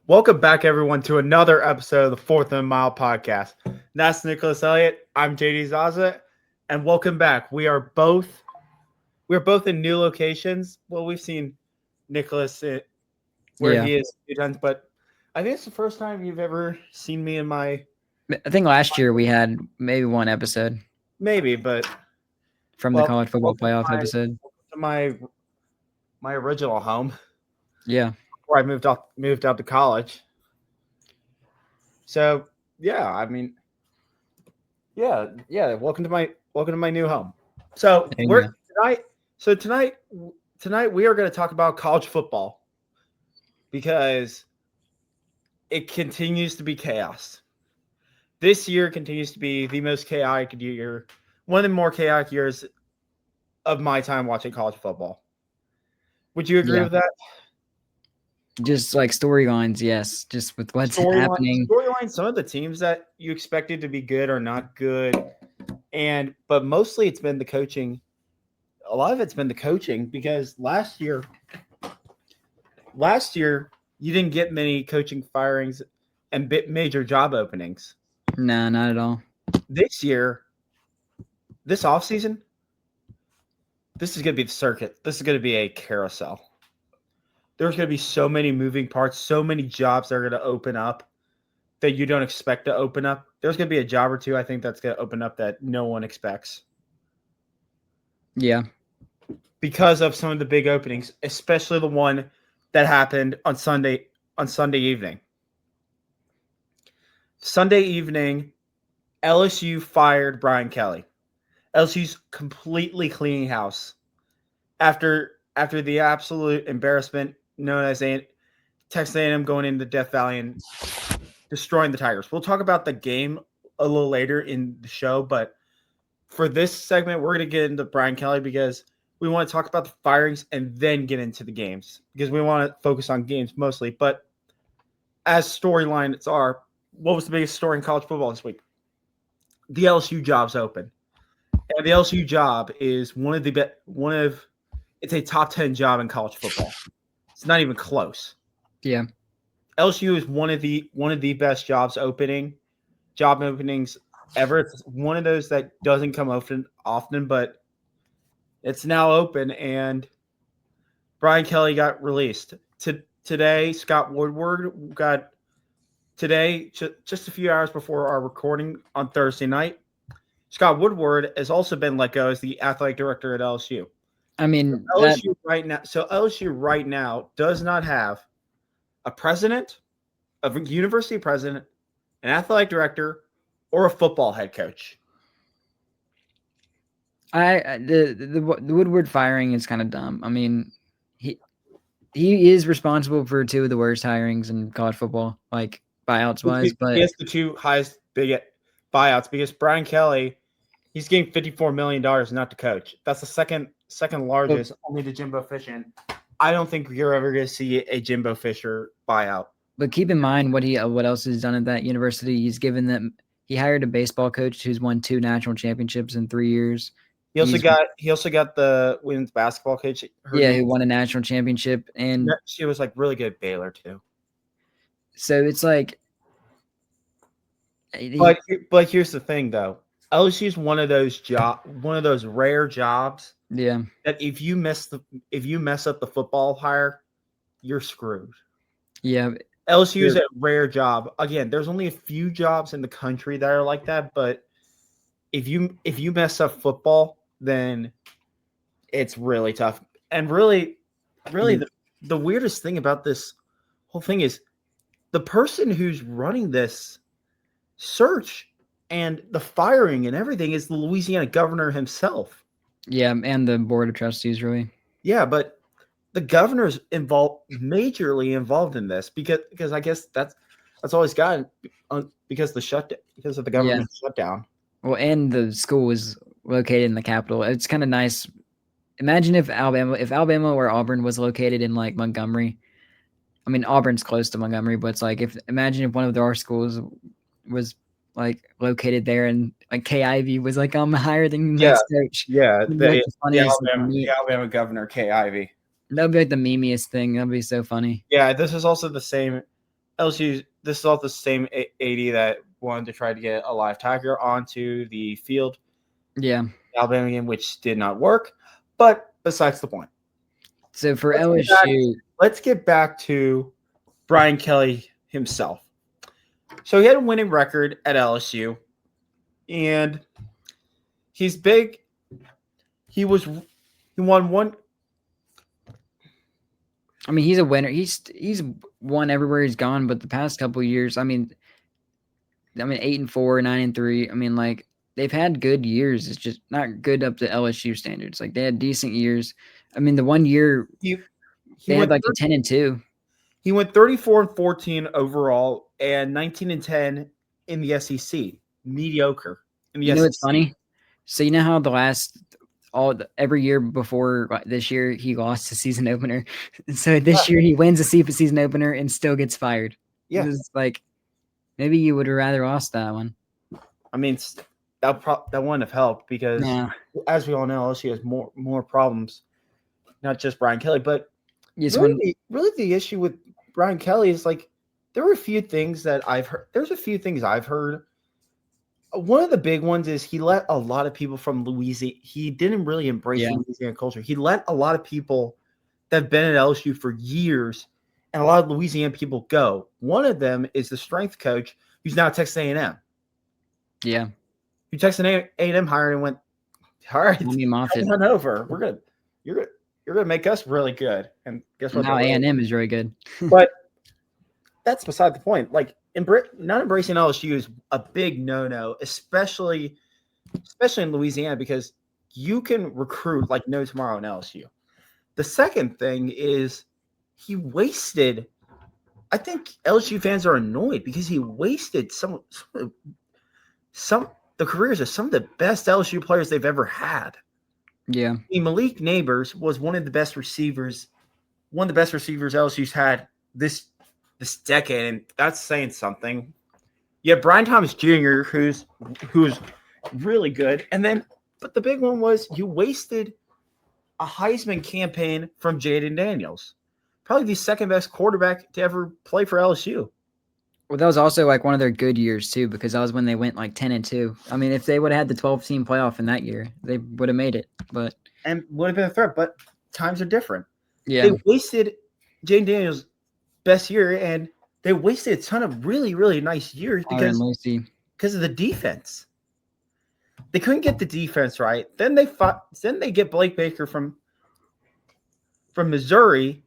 Welcome back, everyone, to another episode of the Fourth and Mile podcast. That's Nicholas Elliott. I'm JD Zaza, and welcome back. We're both in new locations. Well, we've seen Nicholas where he is a few times, but I think it's the first time you've ever seen me in my. I think last year we had maybe one episode Maybe, but from the college football playoff episode. To my original home. Yeah. Where I moved out to college. So yeah, I mean, yeah. Welcome to my new home. So tonight we are going to talk about college football because it continues to be chaos. This year continues to be the most chaotic year, one of the more chaotic years of my time watching college football. Would you agree with that? Just like storylines, yes. Just with what's happening. Storylines, some of the teams that you expected to be good are not good. But mostly it's been the coaching. A lot of it's been the coaching because last year you didn't get many coaching firings and major job openings. No, not at all. This year, this offseason, this is going to be the circuit. This is going to be a carousel. There's going to be so many moving parts, so many jobs that are going to open up that you don't expect to open up. There's going to be a job or two, I think, that's going to open up that no one expects. Yeah. Because of some of the big openings, especially the one that happened on Sunday evening. Sunday evening, LSU fired Brian Kelly. LSU's completely cleaning house after the absolute embarrassment known as Texas A&M going into Death Valley and destroying the Tigers. We'll talk about the game a little later in the show, but for this segment, we're going to get into Brian Kelly because we want to talk about the firings and then get into the games because we want to focus on games mostly. But as storylines are, what was the biggest story in college football this week? The LSU job's open. And the LSU job is it's a top 10 job in college football. It's not even close. Yeah. LSU is one of the best job openings ever. It's one of those that doesn't come often, but it's now open, and Brian Kelly got released. Today, Scott Woodward got today, just a few hours before our recording on Thursday night. Scott Woodward has also been let go as the athletic director at LSU. I mean, LSU right now does not have a president, a university president, an athletic director, or a football head coach. The Woodward firing is kind of dumb. I mean, he is responsible for two of the worst hirings in college football, like buyouts wise. But he has the two highest big buyouts because Brian Kelly, he's getting $54 million not to coach. That's the second largest, only to Jimbo Fisher. I don't think you're ever going to see a Jimbo Fisher buyout. But keep in mind what else he's done at that university. He hired a baseball coach who's won 2 national championships in 3 years. He also got the women's basketball coach. Who won a national championship, and she was like really good at Baylor too. So it's like, but here's the thing though. LSU is one of those rare jobs. Yeah. That if you mess up the football hire, you're screwed. Yeah. LSU is a rare job. Again, there's only a few jobs in the country that are like that, but if you mess up football, then it's really tough. And really the weirdest thing about this whole thing is the person who's running this search and the firing and everything is the Louisiana governor himself. Yeah, and the board of trustees, really. Yeah, but the governor's majorly involved in this because I guess that's all he's got because of the government shutdown. Well, and the school is located in the capital. It's kind of nice. Imagine if Alabama or Auburn was located in like Montgomery. I mean, Auburn's close to Montgomery, but it's like imagine if one of our schools was like located there, and like Kay Ivey was like higher than next coach. Yeah, the Alabama governor Kay Ivey. That'd be like the memeiest thing. That'd be so funny. Yeah, this is also the same LSU. This is all the same AD that wanted to try to get a live tiger onto the field. Yeah. Alabama game, which did not work. But besides the point. So for Let's LSU, let's get back to Brian Kelly himself. So he had a winning record at LSU, and he's big. He won one. I mean, he's a winner. He's won everywhere he's gone, but the past couple of years, I mean 8-4, 9-3. I mean, like they've had good years. It's just not good up to LSU standards. Like they had decent years. I mean, the one year they had like a 10-2. He went 34-14 overall and 19-10 in the SEC. Mediocre in the SEC. You know what's funny? So you know how every year before this year he lost the season opener. So this year he wins the season opener and still gets fired. Yeah, it's like maybe you would have rather lost that one. I mean, that wouldn't have helped because, as we all know, LSU has more problems. Not just Brian Kelly, but really the issue with Brian Kelly is like there were a few things that I've heard. There's a few things I've heard. One of the big ones is he let a lot of people from Louisiana. He didn't really embrace Louisiana culture. He let a lot of people that have been at LSU for years and a lot of Louisiana people go. One of them is the strength coach who's now at Texas A&M. Yeah. Who Texas A&M hired and went, all right, come on over. You're gonna make us really good. And guess what? Now A&M is really good. But that's beside the point. Like not embracing LSU is a big no-no, especially in Louisiana, because you can recruit like no tomorrow in LSU. The second thing is he wasted. I think LSU fans are annoyed because he wasted some the careers of some of the best LSU players they've ever had. Yeah. I mean, Malik Neighbors was one of the best receivers LSU's had this decade, and that's saying something. You have Brian Thomas Jr., who's really good, but the big one was you wasted a Heisman campaign from Jaden Daniels, probably the second best quarterback to ever play for LSU. Well, that was also like one of their good years too, because that was when they went like 10-2. I mean, if they would have had the 12-team playoff in that year, they would have made it. And would have been a threat. But times are different. Yeah, they wasted Jaden Daniels' best year, and they wasted a ton of really, really nice years because of the defense. They couldn't get the defense right. Then they get Blake Baker from Missouri.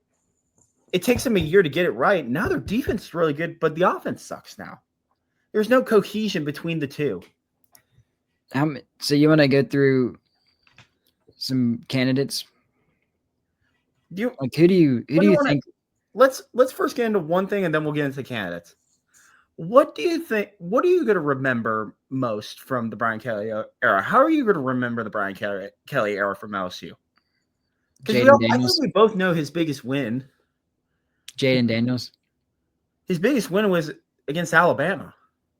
It takes them a year to get it right. Now their defense is really good, but the offense sucks now. There's no cohesion between the two. So you want to go through some candidates? Who do you think? Let's first get into one thing, and then we'll get into candidates. What do you think? What are you going to remember most from the Brian Kelly era? How are you going to remember the Brian Kelly era from LSU? Because I think we both know his biggest win. Jaden Daniels. His biggest win was against Alabama.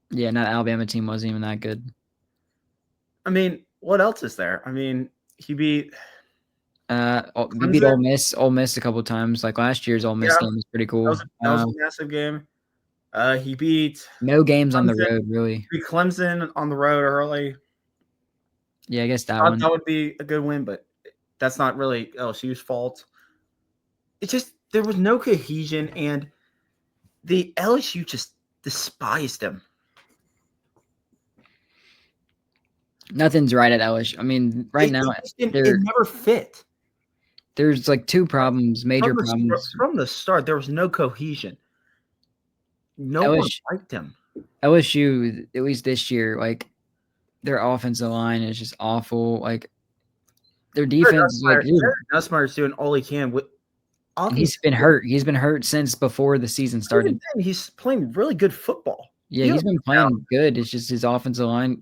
Yeah, that Alabama team wasn't even that good. I mean, what else is there? I mean, he beat Ole Miss a couple of times. Like last year's Ole Miss game was pretty cool. That was a massive game. He beat no games on the road, really. He beat Clemson on the road early. Yeah, I guess that would be a good win, but that's not really LSU's fault. It's just there was no cohesion, and the LSU just despised him. Nothing's right at LSU. I mean, now it never fit. There's like two problems, major problems. From the start, there was no cohesion. No one liked him. LSU, at least this year, like their offensive line is just awful. Like their defense is like Nussmeier's doing all he can with. He's been hurt. He's been hurt since before the season started. He's playing really good football. Yeah, he's been playing good. It's just his offensive line.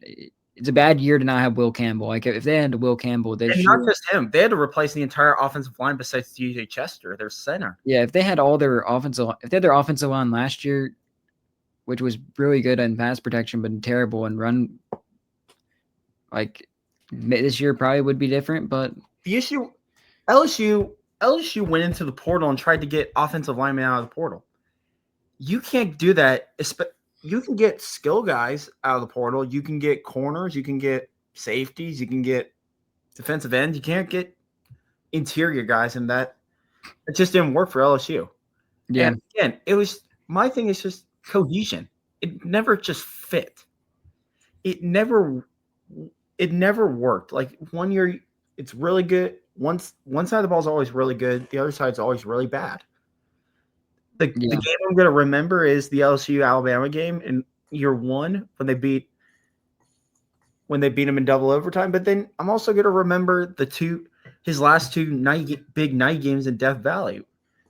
It's a bad year to not have Will Campbell. Like if they had Will Campbell, not just him. They had to replace the entire offensive line besides DJ Chester, their center. Yeah, if they had their offensive line last year, which was really good in pass protection but terrible in run, like this year probably would be different. But the issue, LSU went into the portal and tried to get offensive linemen out of the portal. You can't do that. You can get skill guys out of the portal. You can get corners. You can get safeties. You can get defensive ends. You can't get interior guys, and that it just didn't work for LSU. Yeah. And again, it was my thing is just cohesion. It never just fit. It never worked. Like one year it's really good. One side of the ball is always really good. The other side's always really bad. The game I'm going to remember is the LSU Alabama game in year 1 when they beat them in double overtime. But then I'm also going to remember his last 2 big night games in Death Valley,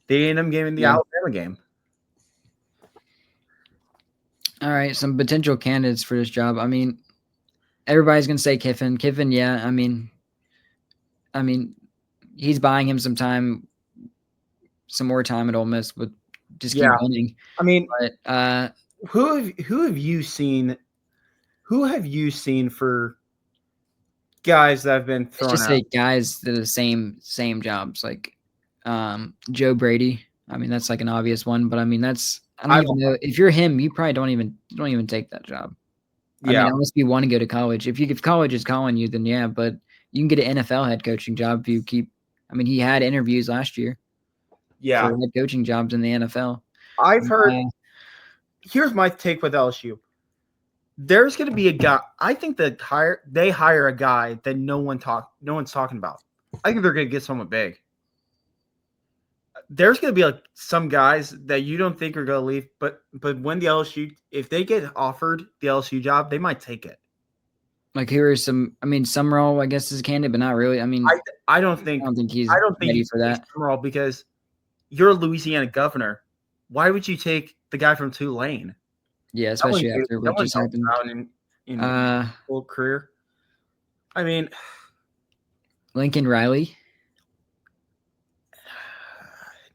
the A&M game and the Alabama game. All right, some potential candidates for this job. I mean, everybody's gonna say Kiffin. Kiffin, yeah. I mean, he's buying him some more time at Ole Miss with just keep winning. I mean, but who have you seen? Who have you seen for guys that have been thrown let's just out? say guys that are the same jobs, like Joe Brady. I mean, that's like an obvious one, but I mean, I don't even know if you're him. You probably don't even take that job. Yeah. I mean, unless you want to go to college. If college is calling you, then yeah. But you can get an NFL head coaching job if you keep. I mean, he had interviews last year. Yeah. For head coaching jobs in the NFL. I've heard. Here's my take with LSU. There's going to be a guy. I think that they hire a guy that no one's talking about. I think they're going to get someone big. There's going to be like some guys that you don't think are going to leave, but when the LSU, if they get offered the LSU job, they might take it. Like here are some. I mean, Summerall, I guess, is a candidate, but not really. I mean, I don't think he's ready for that. Summerall, because you're a Louisiana governor. Why would you take the guy from Tulane? Yeah, especially after what just happened in full career. I mean, Lincoln Riley.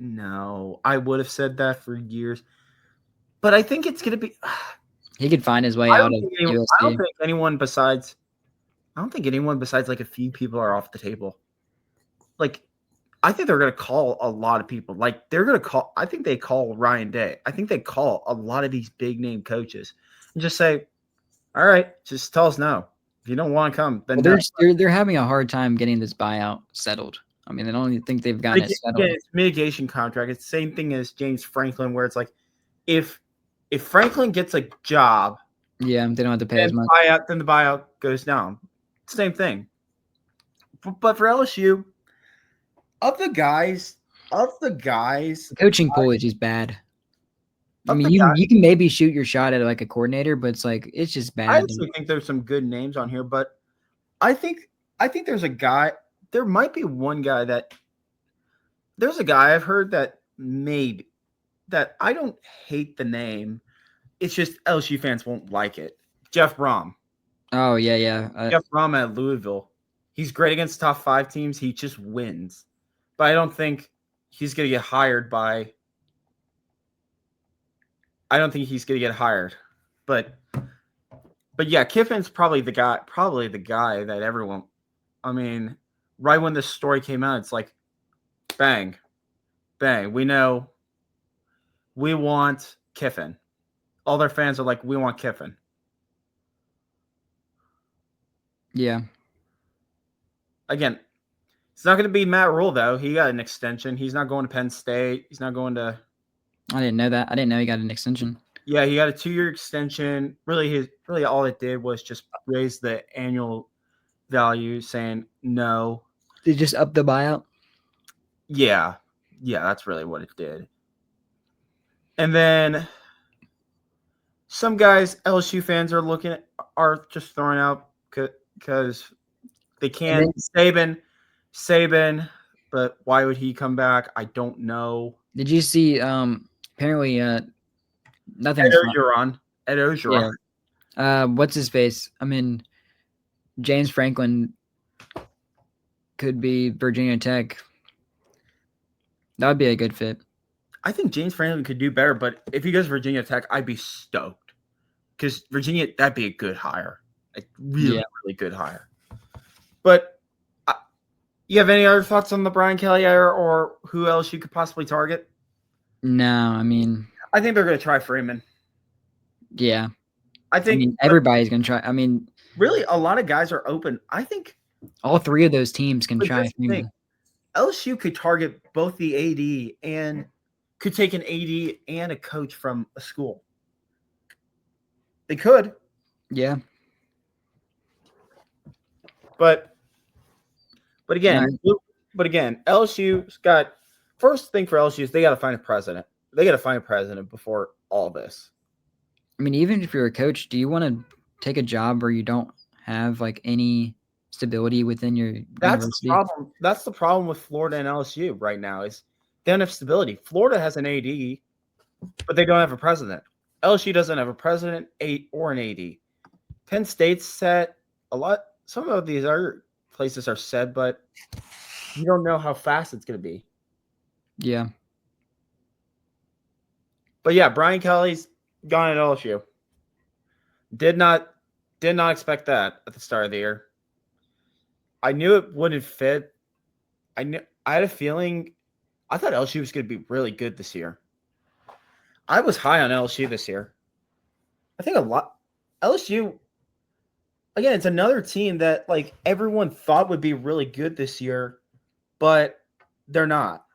No, I would have said that for years, but I think it's going to be. He could find his way out of USC. I don't think anyone besides like a few people are off the table. Like, I think they're going to call a lot of people. Like, they're going to call. I think they call Ryan Day. I think they call a lot of these big name coaches and just say, "All right, just tell us no. If you don't want to come, then they're having a hard time getting this buyout settled. I mean, they don't even think they've gotten it settled. It's mitigation contract. It's the same thing as James Franklin, where it's like, if Franklin gets a job, they don't have to pay as much. Then the buyout goes down. Same thing. But for LSU, of the guys, the coaching pool is just bad. I mean, you can maybe shoot your shot at like a coordinator, but it's like it's just bad. I actually think there's some good names on here, but I think there's a guy. There might be one guy there's a guy I've heard that maybe that I don't hate the name. It's just LSU fans won't like it. Jeff Brom. Oh, yeah. Jeff Brom at Louisville. He's great against top 5 teams. He just wins. But I don't think he's going to get hired by – I don't think he's going to get hired. But yeah, Kiffin's probably the guy that everyone – I mean – right when this story came out, it's like, bang, bang. We know we want Kiffin. All their fans are like, we want Kiffin. Yeah. Again, it's not going to be Matt Rule, though. He got an extension. He's not going to Penn State. He's not going to – I didn't know that. I didn't know he got an extension. Yeah, he got a 2-year extension. Really all it did was just raise the annual value, saying no. They just up the buyout? Yeah, that's really what it did. And then some guys LSU fans are just throwing out because they can't. Saban, but why would he come back? I don't know. Did you see? Apparently, nothing. Ed Ogeron. Yeah. What's his face? I mean, James Franklin could be Virginia Tech. That would be a good fit. I think James Franklin could do better, but if he goes Virginia Tech, I'd be stoked because Virginia, that'd be a good hire, a really good hire. But you have any other thoughts on the Brian Kelly hire or who else you could possibly target? No, I mean, I think they're going to try Freeman. Yeah. I I think mean, everybody's going to try. I mean, really a lot of guys are open. I think all three of those teams can but try this thing, Freeman. LSU could target both the AD and could take an AD and a coach from a school. They could, Yeah. but again, Right. LSU's got first thing for LSU is they got to find a president. They got to find a president before all this. I mean, even if you're a coach, do you want to take a job where you don't have like any stability within your That's the university? problem. That's the problem with Florida and LSU right now is they don't have stability. Florida has an AD, but they don't have a president. LSU doesn't have a president, or an AD. Penn State's set a lot. Some of these other places are set, but you don't know how fast it's going to be. Yeah. But yeah, Brian Kelly's gone at LSU. Did not expect that at the start of the year. I knew it wouldn't fit. I had a feeling. I thought LSU was going to be really good this year. I was high on LSU this year. I think a lot. LSU, again, it's another team that like everyone thought would be really good this year, but they're not.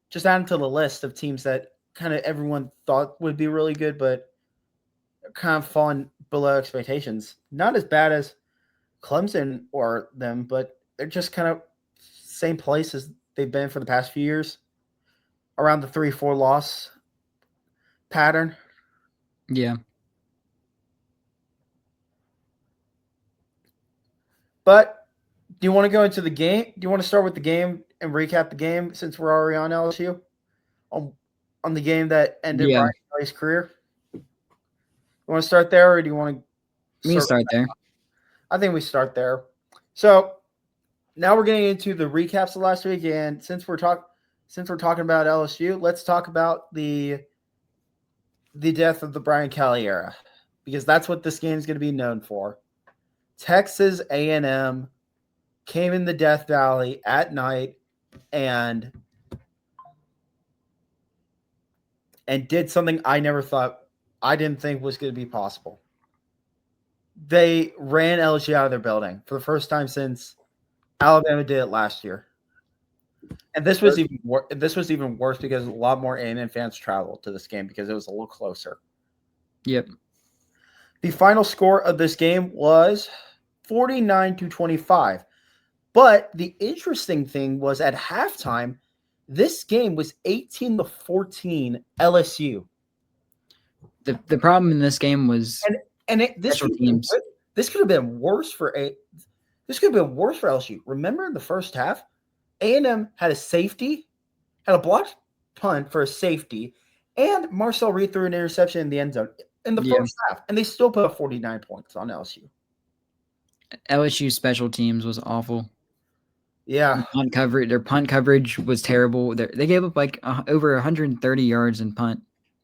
Just adding to the list of teams that kind of everyone thought would be really good, but kind of fallen below expectations. Not as bad as Clemson or them, but they're just kind of same place as they've been for the past few years, around the 3-4 loss pattern. Yeah. But do you want to go into the game? Do you want to start with the game and recap the game since we're already on LSU? On the game that ended Yeah. Brian Kelly's career? You want to start there or do you want to We can start there. I think we start there. So now we're getting into the recaps of last week, and since we're talking about LSU, let's talk about the death of the Brian Kelly era, because that's what this game is going to be known for. Texas A&M came in the Death Valley at night and did something I didn't think was going to be possible. They ran LSU out of their building for the first time since Alabama did it last year. And this was even worse because a lot more A&M fans traveled to this game because it was a little closer. Yep. The final score of this game was 49-25. But the interesting thing was at halftime, this game was 18-14 LSU. The problem in this game was this special teams. This could have been worse for LSU. Remember in the first half, A&M had a safety, had a blocked punt for a safety, and Marcel Reed threw an interception in the end zone in the first half, and they still put up 49 points on LSU. LSU special teams was awful. Yeah, Their punt coverage was terrible. They gave up like over 130 yards in punt.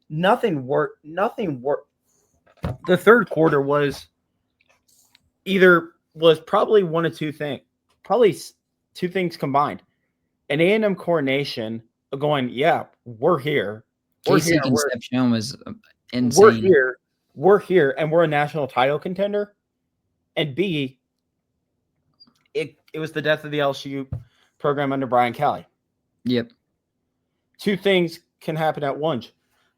Nothing worked. The third quarter was probably one of two things. Probably two things combined. An A&M coordination going, yeah, we're here. Casey Concepcion was insane. We're here, and we're a national title contender. And B, it was the death of the LSU program under Brian Kelly. Yep. Two things can happen at once.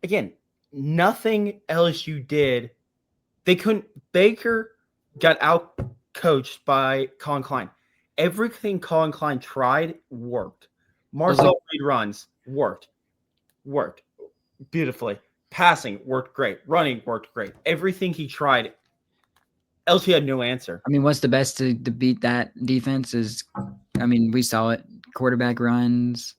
Again, nothing LSU did. They couldn't. Baker got out coached by Colin Klein. Everything Colin Klein tried worked. Marcel Reed runs worked beautifully. Passing worked great. Running worked great. Everything he tried, LSU had no answer. I mean, what's the best to beat that defense is, I mean, we saw it. Quarterback runs.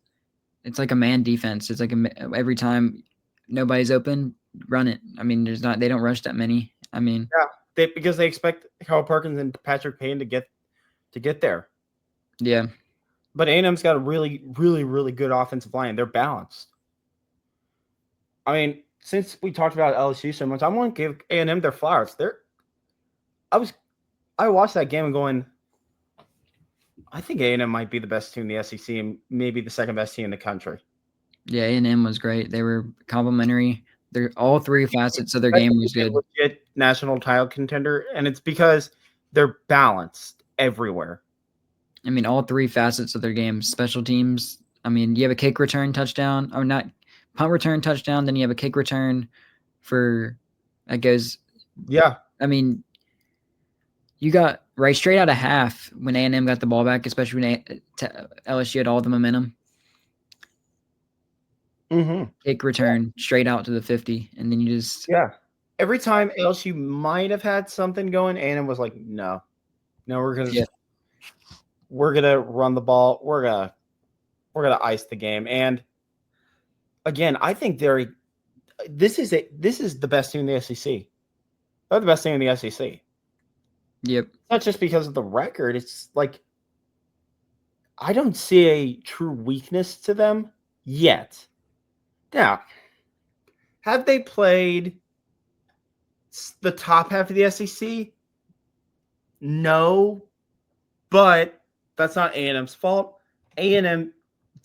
It's like a man defense. It's like every time nobody's open, run it. I mean, they don't rush that many. I mean, yeah, because they expect Kyle Perkins and Patrick Payne to get there. Yeah. But A&M's got a really, really, really good offensive line. They're balanced. I mean, since we talked about LSU so much, I want to give A&M their flowers. I watched that game and going, I think A&M might be the best team in the SEC and maybe the second best team in the country. Yeah, A&M was great. They were complimentary. They're all three facets of their I game think was it's good. a legit national title contender, and it's because they're balanced everywhere. I mean, all three facets of their game. Special teams. I mean, you have a kick return touchdown, or not punt return touchdown. Then you have a kick return for that goes. Yeah. I mean, you got right straight out of half when A&M got the ball back, especially when LSU had all the momentum. Mm-hmm. Kick return straight out to the 50, and then you just Every time LSU might have had something going, A&M was like, no, we're gonna run the ball. We're gonna ice the game. And again, I think this is the best team in the SEC. They're the best team in the SEC. Yep. Not just because of the record. It's like I don't see a true weakness to them yet. Now, have they played the top half of the SEC? No, but that's not A&M's fault. A&M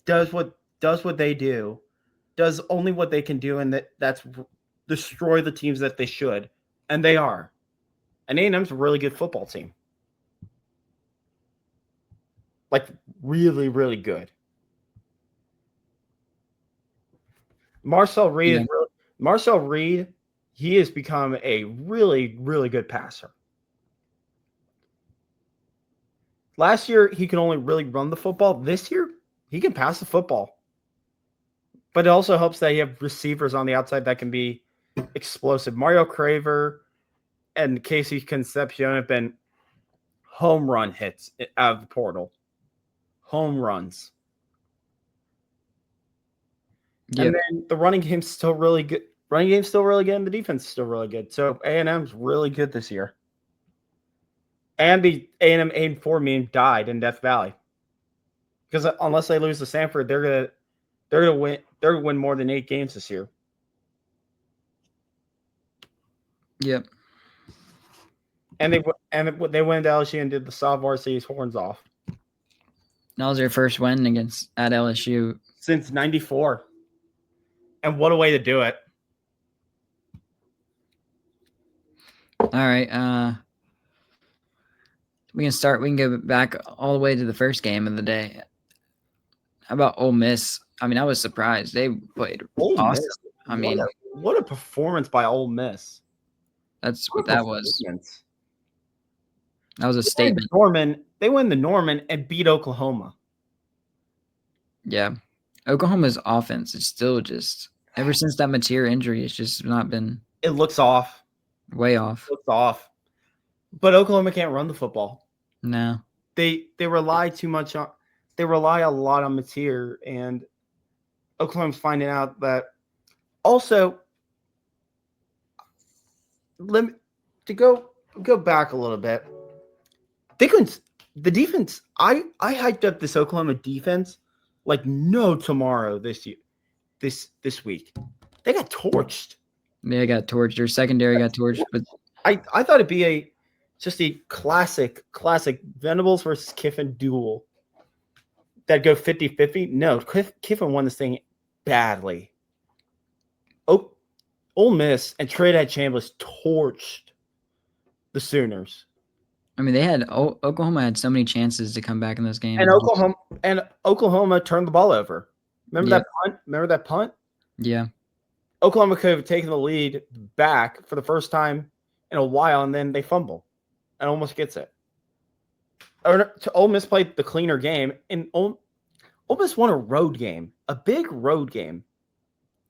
does what they do, does only what they can do, and that's destroy the teams that they should, and they are. And A&M's a really good football team, like really, really good. Marcel Reed, he has become a really, really good passer. Last year, he could only really run the football. This year, he can pass the football. But it also helps that you have receivers on the outside that can be explosive. Mario Craver and Casey Concepcion have been home run hits out of the portal. Home runs. Yep. And then the running game's still really good. Running game's still really good, and the defense is still really good. So A&M's really good this year. And the A&M 8-4 meme died in Death Valley. Because unless they lose to Sanford, they're gonna win. They're gonna win more than 8 games this year. Yep. And they went to LSU and did the Sav Varsity's horns off. That was their first win at LSU since '94. And what a way to do it! All right, we can go back all the way to the first game of the day. How about Ole Miss? I mean, I was surprised they played awesome. Miss. I mean, what a performance by Ole Miss! That's what that was. That was a statement. They win the Norman and beat Oklahoma. Yeah, Oklahoma's offense is still just ever since that Mateer injury, it's just not been. It looks off. Way off. It looks off. But Oklahoma can't run the football. No. They rely too much on. They rely a lot on Mateer, and Oklahoma's finding out that. Also, to go back a little bit. The defense. I hyped up this Oklahoma defense like no tomorrow this year. This week, they got torched. They got torched. Their secondary got torched, but I thought it'd be just a classic Venables versus Kiffin duel that go 50-50. No, Kiffin won this thing badly. Ole Miss and Trinidad Chambliss torched the Sooners. I mean, Oklahoma had so many chances to come back in this game, and Oklahoma turned the ball over. Remember that punt? Remember that punt? Yeah. Oklahoma could have taken the lead back for the first time in a while, and then they fumble and almost gets it. Ole Miss played the cleaner game, and Ole Miss won a road game, a big road game.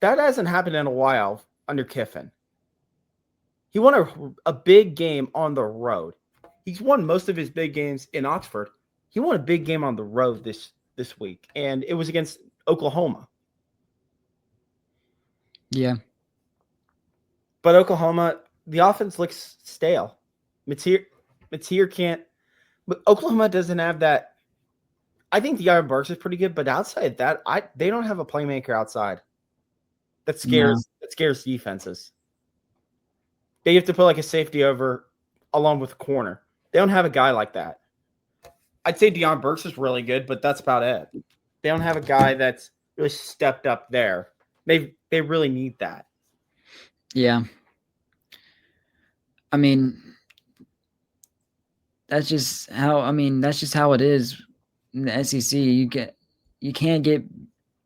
That hasn't happened in a while under Kiffin. He won a big game on the road. He's won most of his big games in Oxford. He won a big game on the road this week, and it was against Oklahoma. Yeah. But Oklahoma, the offense looks stale. Mateer can't. But Oklahoma doesn't have that. I think the Iron Burks is pretty good, but outside that, they don't have a playmaker outside that scares defenses. They have to put like a safety over along with a corner. They don't have a guy like that. I'd say Deion Burks is really good, but that's about it. They don't have a guy that's really stepped up there. They really need that. Yeah. I mean, that's just how it is in the SEC. You can't get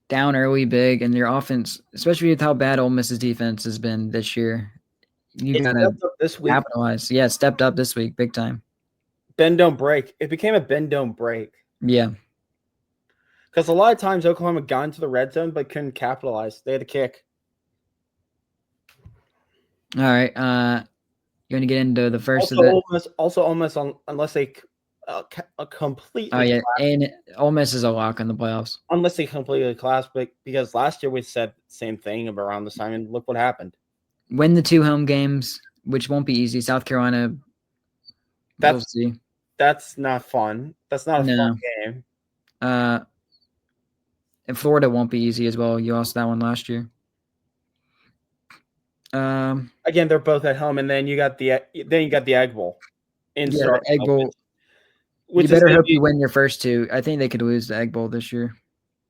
down early big, and your offense, especially with how bad Ole Miss's defense has been this year, you It gotta stepped up this week. capitalize. Yeah, stepped up this week, big time. Bend don't break. It became a bend don't break. Yeah. Because a lot of times Oklahoma got into the red zone but couldn't capitalize. They had to kick. All right. You want to get into the first of the? Also, almost unless they completely. Oh yeah, and Ole Miss is a lock in the playoffs. Unless they completely collapse, but because last year we said the same thing around this time, and look what happened. Win the 2 home games, which won't be easy. South Carolina. We'll see. That's not fun. That's not a fun game. And Florida won't be easy as well. You lost that one last year. Again, they're both at home, and then you got the Egg Bowl. The Egg Bowl. You better hope you win your first 2. I think they could lose the Egg Bowl this year.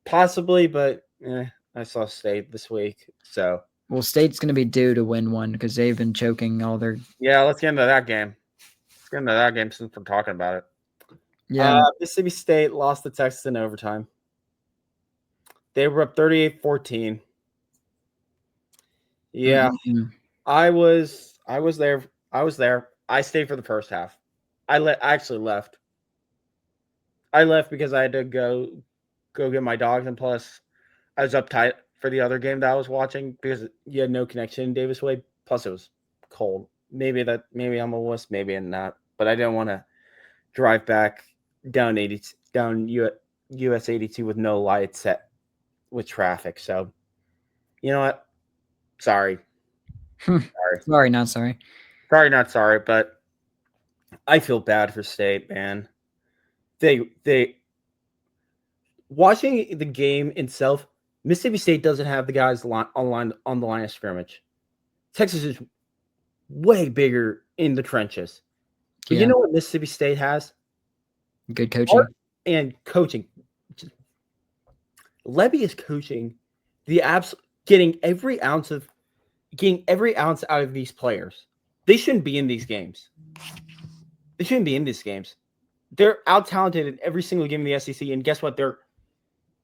Possibly, but I saw State this week, so. Well, State's going to be due to win one because they've been choking all their. Yeah, let's get into that game. Let's get into that game since we're talking about it. Yeah. Mississippi State lost to Texas in overtime. They were up 38-14. Yeah. Mm-hmm. I was there. I stayed for the first half. I actually left. I left because I had to go get my dogs, and plus I was uptight for the other game that I was watching because you had no connection in Davis Wade. Plus it was cold. Maybe I'm a wuss, maybe I'm not. But I didn't want to drive back down US 82 with no lights set with traffic. So you know what? Sorry. Sorry, not sorry. Sorry, not sorry, but I feel bad for State, man. They watching the game itself, Mississippi State doesn't have the guys on the line of scrimmage. Texas is way bigger in the trenches. But you know what Mississippi State has? Good coaching. And coaching. Levy is coaching getting every ounce out of these players. They shouldn't be in these games. They're out-talented in every single game in the SEC, and guess what?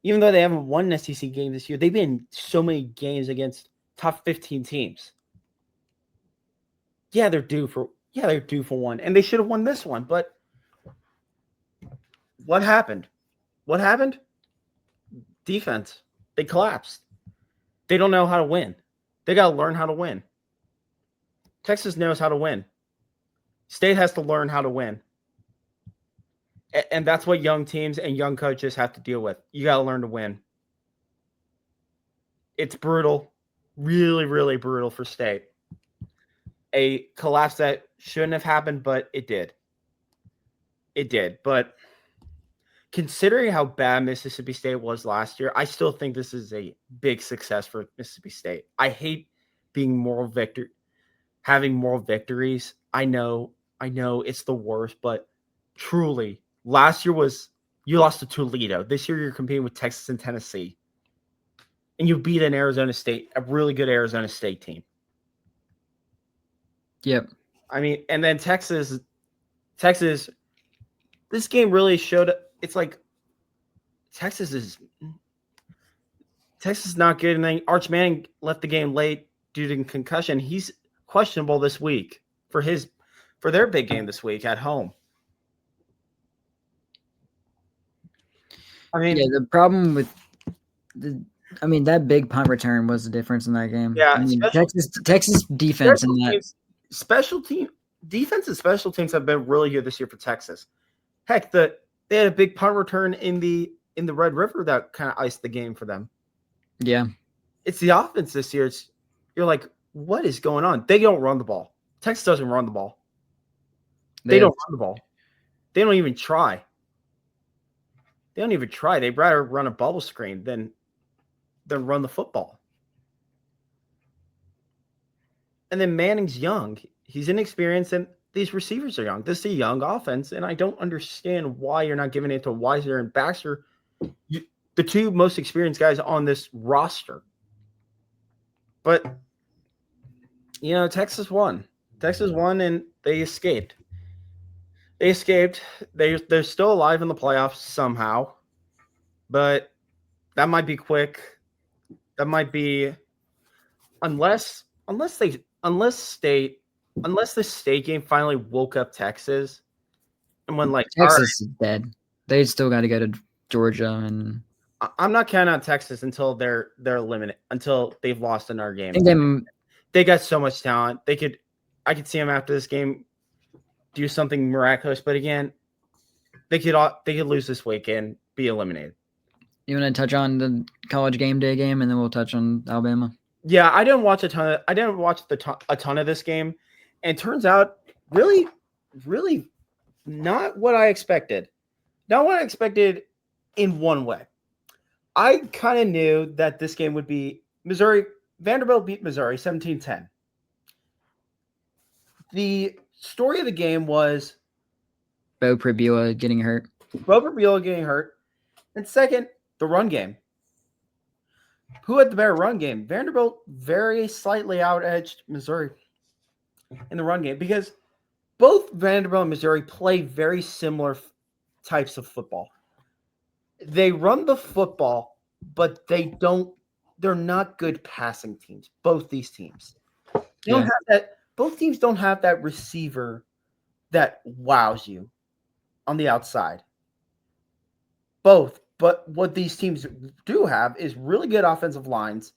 Even though they haven't won an SEC game this year, they've been in so many games against top 15 teams. Yeah, they're due for one, and they should have won this one. But what happened? Defense. They collapsed. They don't know how to win. They got to learn how to win. Texas knows how to win. State has to learn how to win. And that's what young teams and young coaches have to deal with. You got to learn to win. It's brutal. Really, really brutal for State. A collapse that shouldn't have happened, but it did. But considering how bad Mississippi State was last year, I still think this is a big success for Mississippi State. I hate being having moral victories. I know it's the worst, but truly, last year you lost to Toledo. This year you're competing with Texas and Tennessee. And you beat an Arizona State, a really good Arizona State team. Yep. I mean, and then Texas, this game really showed it's like Texas is not good. And then Arch Manning left the game late due to concussion. He's questionable this week for their big game this week at home. I mean, the problem with that big punt return was the difference in that game. Yeah, Texas defense in that defense and special teams have been really good this year for Texas. Heck, they had a big punt return in the Red River that kind of iced the game for them. Yeah, it's the offense this year. You're like, what is going on? They don't run the ball. Texas doesn't run the ball. They don't run the ball. They don't even try. They'd rather run a bubble screen than run the football. And then Manning's young. He's inexperienced, and these receivers are young. This is a young offense, and I don't understand why you're not giving it to Weiser and Baxter. the two most experienced guys on this roster. But Texas won. Texas won, and they escaped. They escaped. They're still alive in the playoffs somehow, but that might be quick. That might be unless the state game finally woke up Texas and when like Texas is dead. They still got to go to Georgia, and I'm not counting on Texas until they're eliminated, until they've lost another game. I think They got so much talent. I could see them after this game do something miraculous, but again, they could lose this weekend, be eliminated. You want to touch on the college game day game, and then we'll touch on Alabama. Yeah, I didn't watch a ton of this game, and it turns out really, really not what I expected. Not what I expected in one way. I kind of knew that this game would be Vanderbilt beat Missouri 17-10. The story of the game was Bo Pribula getting hurt. And second, the run game. Who had the better run game? Vanderbilt very slightly out-edged Missouri in the run game because both Vanderbilt and Missouri play very similar types of football. They run the football, but they're not good passing teams. Both these teams. Don't have that. Both teams don't have that receiver that wows you on the outside. Both. But what these teams do have is really good offensive lines,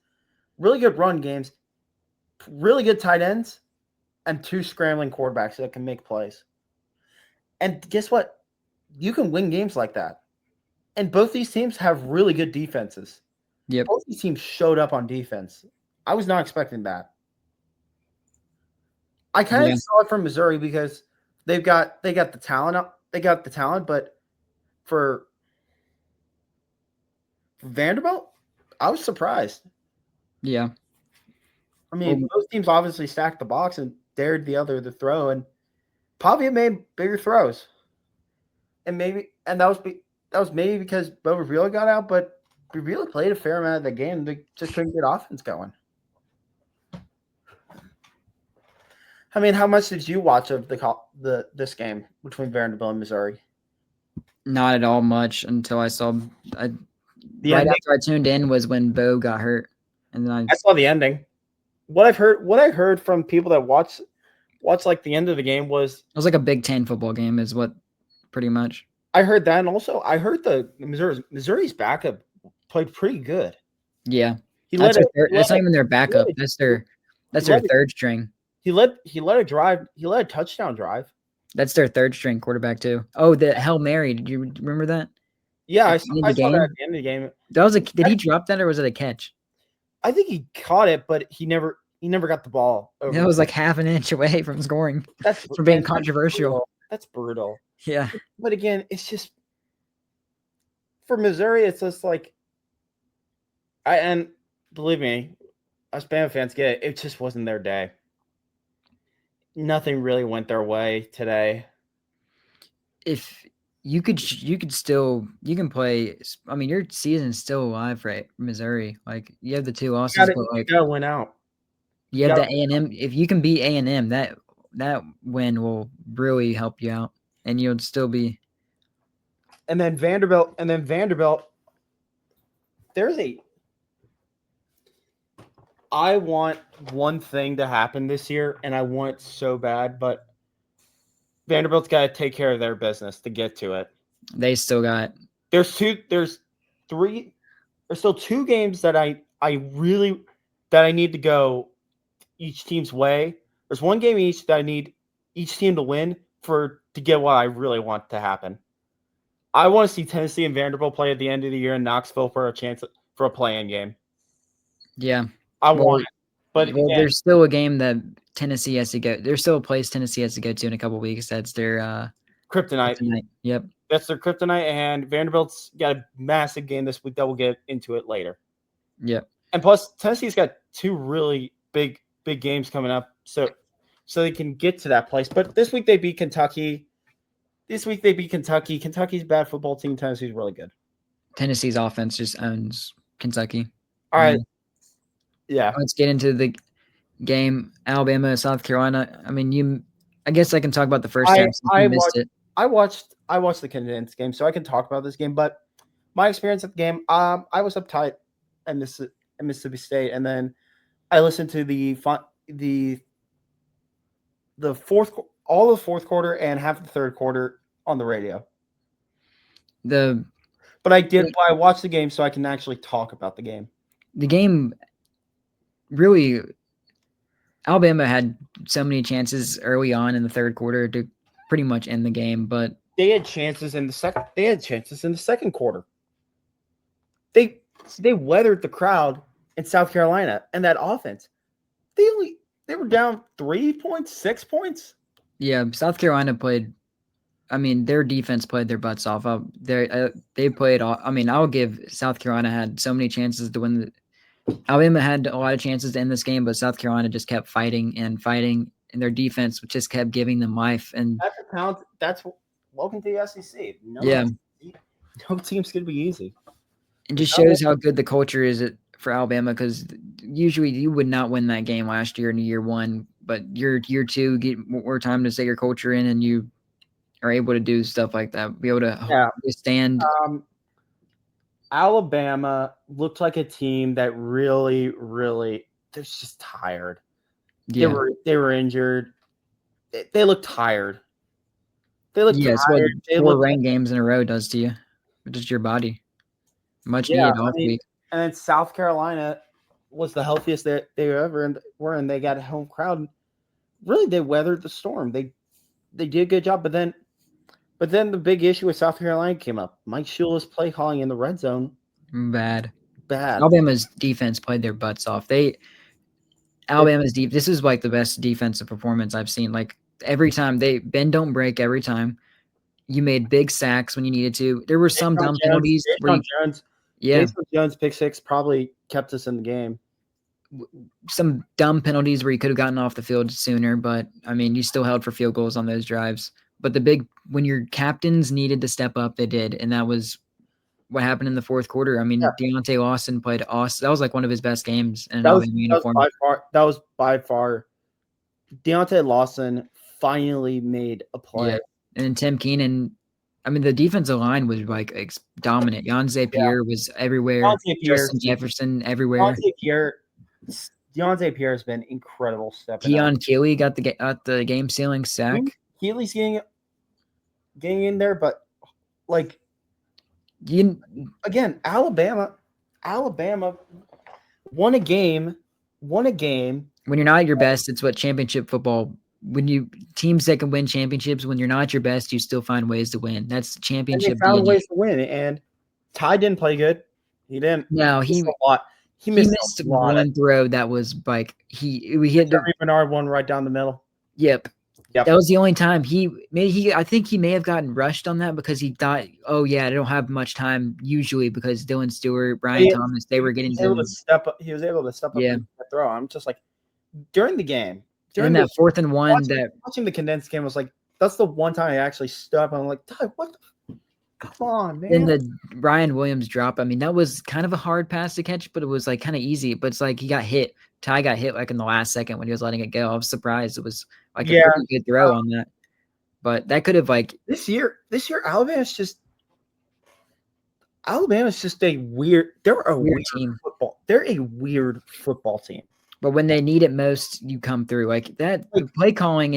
really good run games, really good tight ends, and two scrambling quarterbacks that can make plays. And guess what? You can win games like that. And both these teams have really good defenses. Yep. Both these teams showed up on defense. I was not expecting that. I kind of saw it from Missouri because they got the talent up. They got the talent, but for Vanderbilt, I was surprised. Yeah. I mean, both teams obviously stacked the box and dared the other to throw, and Pavia made bigger throws. And that was maybe because Bo Revila got out, but Revila played a fair amount of the game. They just couldn't get offense going. I mean, how much did you watch of this game between Vanderbilt and Missouri? Not at all much until I saw right after I tuned in was when Bo got hurt, and then I saw the ending. What I heard from people that watch like the end of the game was it was like a Big Ten football game, is what pretty much. I heard that, and also I heard the Missouri's backup played pretty good. Yeah, that's not even their backup. That's their third string. He led a drive. He led a touchdown drive. That's their third string quarterback too. Oh, the Hail Mary. Did you remember that? Yeah, I saw that at the end of the game. Did he drop that or was it a catch? I think he caught it, but he never got the ball. It was like half an inch away from scoring. That's for being controversial. That's brutal. Yeah. But again, it's just for Missouri, it's just like and believe me, us Bama fans get it. It just wasn't their day. Nothing really went their way today. If you can play. I mean, your season's still alive, right? Missouri, like you have the two losses, but like you gotta win out. You have the A&M. If you can beat A&M, that win will really help you out, and you'll still be. And then Vanderbilt. I want one thing to happen this year, and I want it so bad, but Vanderbilt's got to take care of their business to get to it. They still got. There's still two games that I need to go each team's way. There's one game each that I need each team to win to get what I really want to happen. I want to see Tennessee and Vanderbilt play at the end of the year in Knoxville for a chance for a play-in game. Yeah. I want it. But again, there's still a game that Tennessee has to go. There's still a place Tennessee has to go to in a couple of weeks. That's their kryptonite. Yep. That's their kryptonite, and Vanderbilt's got a massive game this week that we'll get into it later. Yep. And plus, Tennessee's got two really big games coming up, so they can get to that place. But this week they beat Kentucky. Kentucky's a bad football team. Tennessee's really good. Tennessee's offense just owns Kentucky. All right. Yeah. Let's get into the game. Alabama, South Carolina. I mean, I guess I can talk about the first half since you missed it. I watched the condensed game, so I can talk about this game. But my experience at the game, I was uptight at Mississippi State, and then I listened to the all the fourth quarter and half of the third quarter on the radio. But I watched the game so I can actually talk about the game. The game really, Alabama had so many chances early on in the third quarter to pretty much end the game, but they had chances in the second. They had chances in the second quarter. They weathered the crowd in South Carolina, and that offense. They were down 3 points, 6 points. Yeah, South Carolina played. I mean, their defense played their butts off. They played. I mean, I'll give South Carolina had so many chances to win. Alabama had a lot of chances to end this game, but South Carolina just kept fighting, and their defense just kept giving them life. And that's welcome to the SEC. No team's gonna be easy. It just shows how good the culture is for Alabama, because usually you would not win that game last year in year one, but year two, get more time to set your culture in, and you are able to do stuff like that. Be able to withstand. Alabama looked like a team that really, really, they're just tired. Yeah. They were injured. They look tired. They look tired. What 4 ranked games in a row does to you, just your body. Much needed off week. And then South Carolina was the healthiest they ever were, and they got a home crowd. Really, they weathered the storm. They did a good job, but then the big issue with South Carolina came up. Mike Shula's play calling in the red zone. Bad. Alabama's defense played their butts off. This is like the best defensive performance I've seen. Like every time bend don't break every time. You made big sacks when you needed to. There were some dumb penalties. Jason Jones' pick six probably kept us in the game. Some dumb penalties where you could have gotten off the field sooner, but I mean, you still held for field goals on those drives. But when your captains needed to step up, they did, and that was what happened in the fourth quarter. I mean, Deontay Lawson played awesome. That was like one of his best games in an Alabama uniform. That was by far. Deontay Lawson finally made a play. Yeah. And then Tim Keenan. I mean, the defensive line was like dominant. Jan Pierre was everywhere. Justin Jefferson everywhere. Deontay Pierre has been incredible. Keon Keeley got the game sealing sack. Keeley's getting in there, but like again, Alabama won a game. When you're not at your best, it's what championship football. When teams that can win championships, when you're not at your best, you still find ways to win. That's championship. And they found ways to win, and Ty didn't play good. He didn't. No, he missed a lot. He missed one throw that was like we hit the Bernard one right down the middle. Yep. That was the only time I think he may have gotten rushed on that because he thought, oh yeah, I don't have much time usually because Dylan Stewart, Brian Thomas, they were getting He was able to step up and throw. I'm just like during the game. During that 4th and 1, watching the condensed game was like that's the one time I actually stood up and I'm like, Ty, what the come on, man. And the Ryan Williams drop, I mean, that was kind of a hard pass to catch, but it was like kind of easy. But it's like he got hit. Ty got hit like in the last second when he was letting it go. I was surprised. It was like a pretty good throw on that. But that could have like this year Alabama's just a weird. They're a weird team. Football. They're a weird football team. But when they need it most, you come through. Like that play calling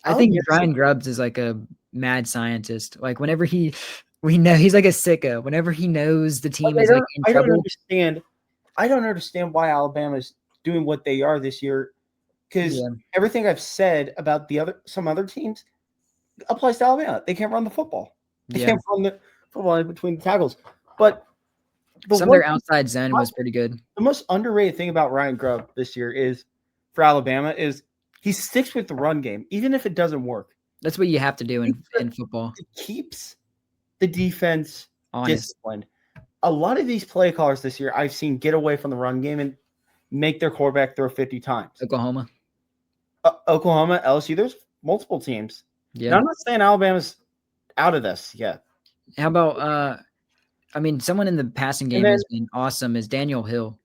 I think Brian Grubbs is like a mad scientist. Like whenever we know he's like a sicko. Whenever he knows the team is like in trouble. I don't understand why Alabama's doing what they are this year. Because everything I've said about some other teams applies to Alabama. They can't run the football. They can't run the football in between the tackles. But some of their outside zone was pretty good. The most underrated thing about Ryan Grubb this year is for Alabama is he sticks with the run game, even if it doesn't work. That's what you have to do in football. It keeps the defense disciplined. A lot of these play callers this year I've seen get away from the run game and make their quarterback throw 50 times. Oklahoma, LSU, there's multiple teams. Yeah. Now, I'm not saying Alabama's out of this yet. How about I mean, someone in the passing And game then has been awesome is Daniel Hill.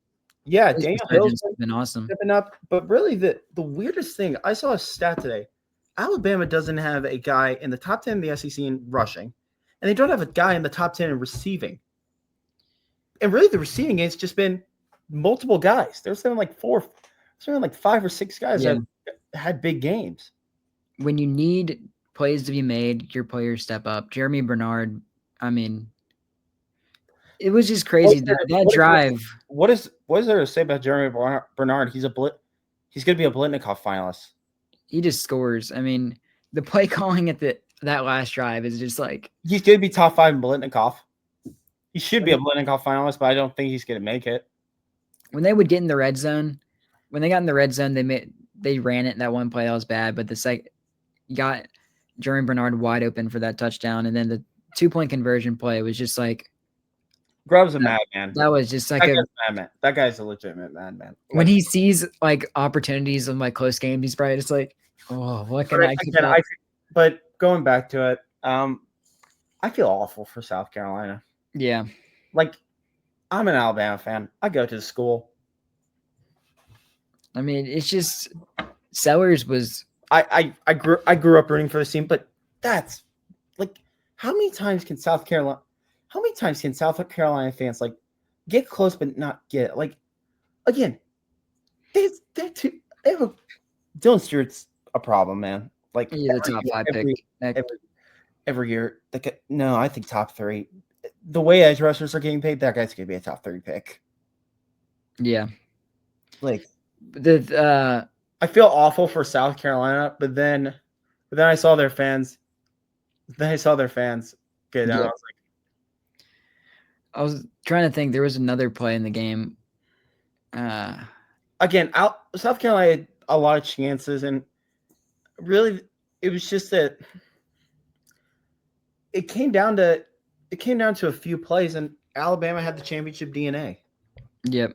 yeah, His Daniel Hill's resurgence has been awesome. stepping up. But really, the weirdest thing I saw a stat today: Alabama doesn't have a guy in the top 10 of the SEC in rushing, and they don't have a guy in the top 10 in receiving. And really, the receiving game's just been multiple guys. There's been like five or six guys Yeah. that had big games. When you need plays to be made, your players step up. Jeremy Bernard, I mean, it was just crazy that drive. What is there to say about Jeremy Bernard? He's going to be a Blitnikoff finalist. He just scores. I mean, the play calling at that last drive is just like he's going to be top 5 in Blitnikoff. He should be a Blitnikoff finalist, but I don't think he's going to make it. When they would get in the red zone, they ran it in that one play that was bad, but the second got Jeremy Bernard wide open for that touchdown, and then the 2-point conversion play was just like Grubb's a madman. That was just like that guy's a legitimate madman. Like, when he sees like opportunities in like close games, he's probably just like, oh, what can I do? But going back to it, I feel awful for South Carolina. Yeah. Like, I'm an Alabama fan. I go to the school. I mean, it's just Sellers was I grew up rooting for the team, but that's like how many times can South Carolina fans like get close but not get it? Like again, they have Dylan Stewart's a problem, man. Like he's a top 5 pick every year. No, I think top 3. The way edge rushers are getting paid, that guy's gonna be a top 3 pick. Yeah. Like I feel awful for South Carolina, but then I saw their fans. Then I saw their fans get down. Yeah. I was trying to think. There was another play in the game. Again, South Carolina had a lot of chances, and really, it was just that it came down to a few plays, and Alabama had the championship DNA. Yep.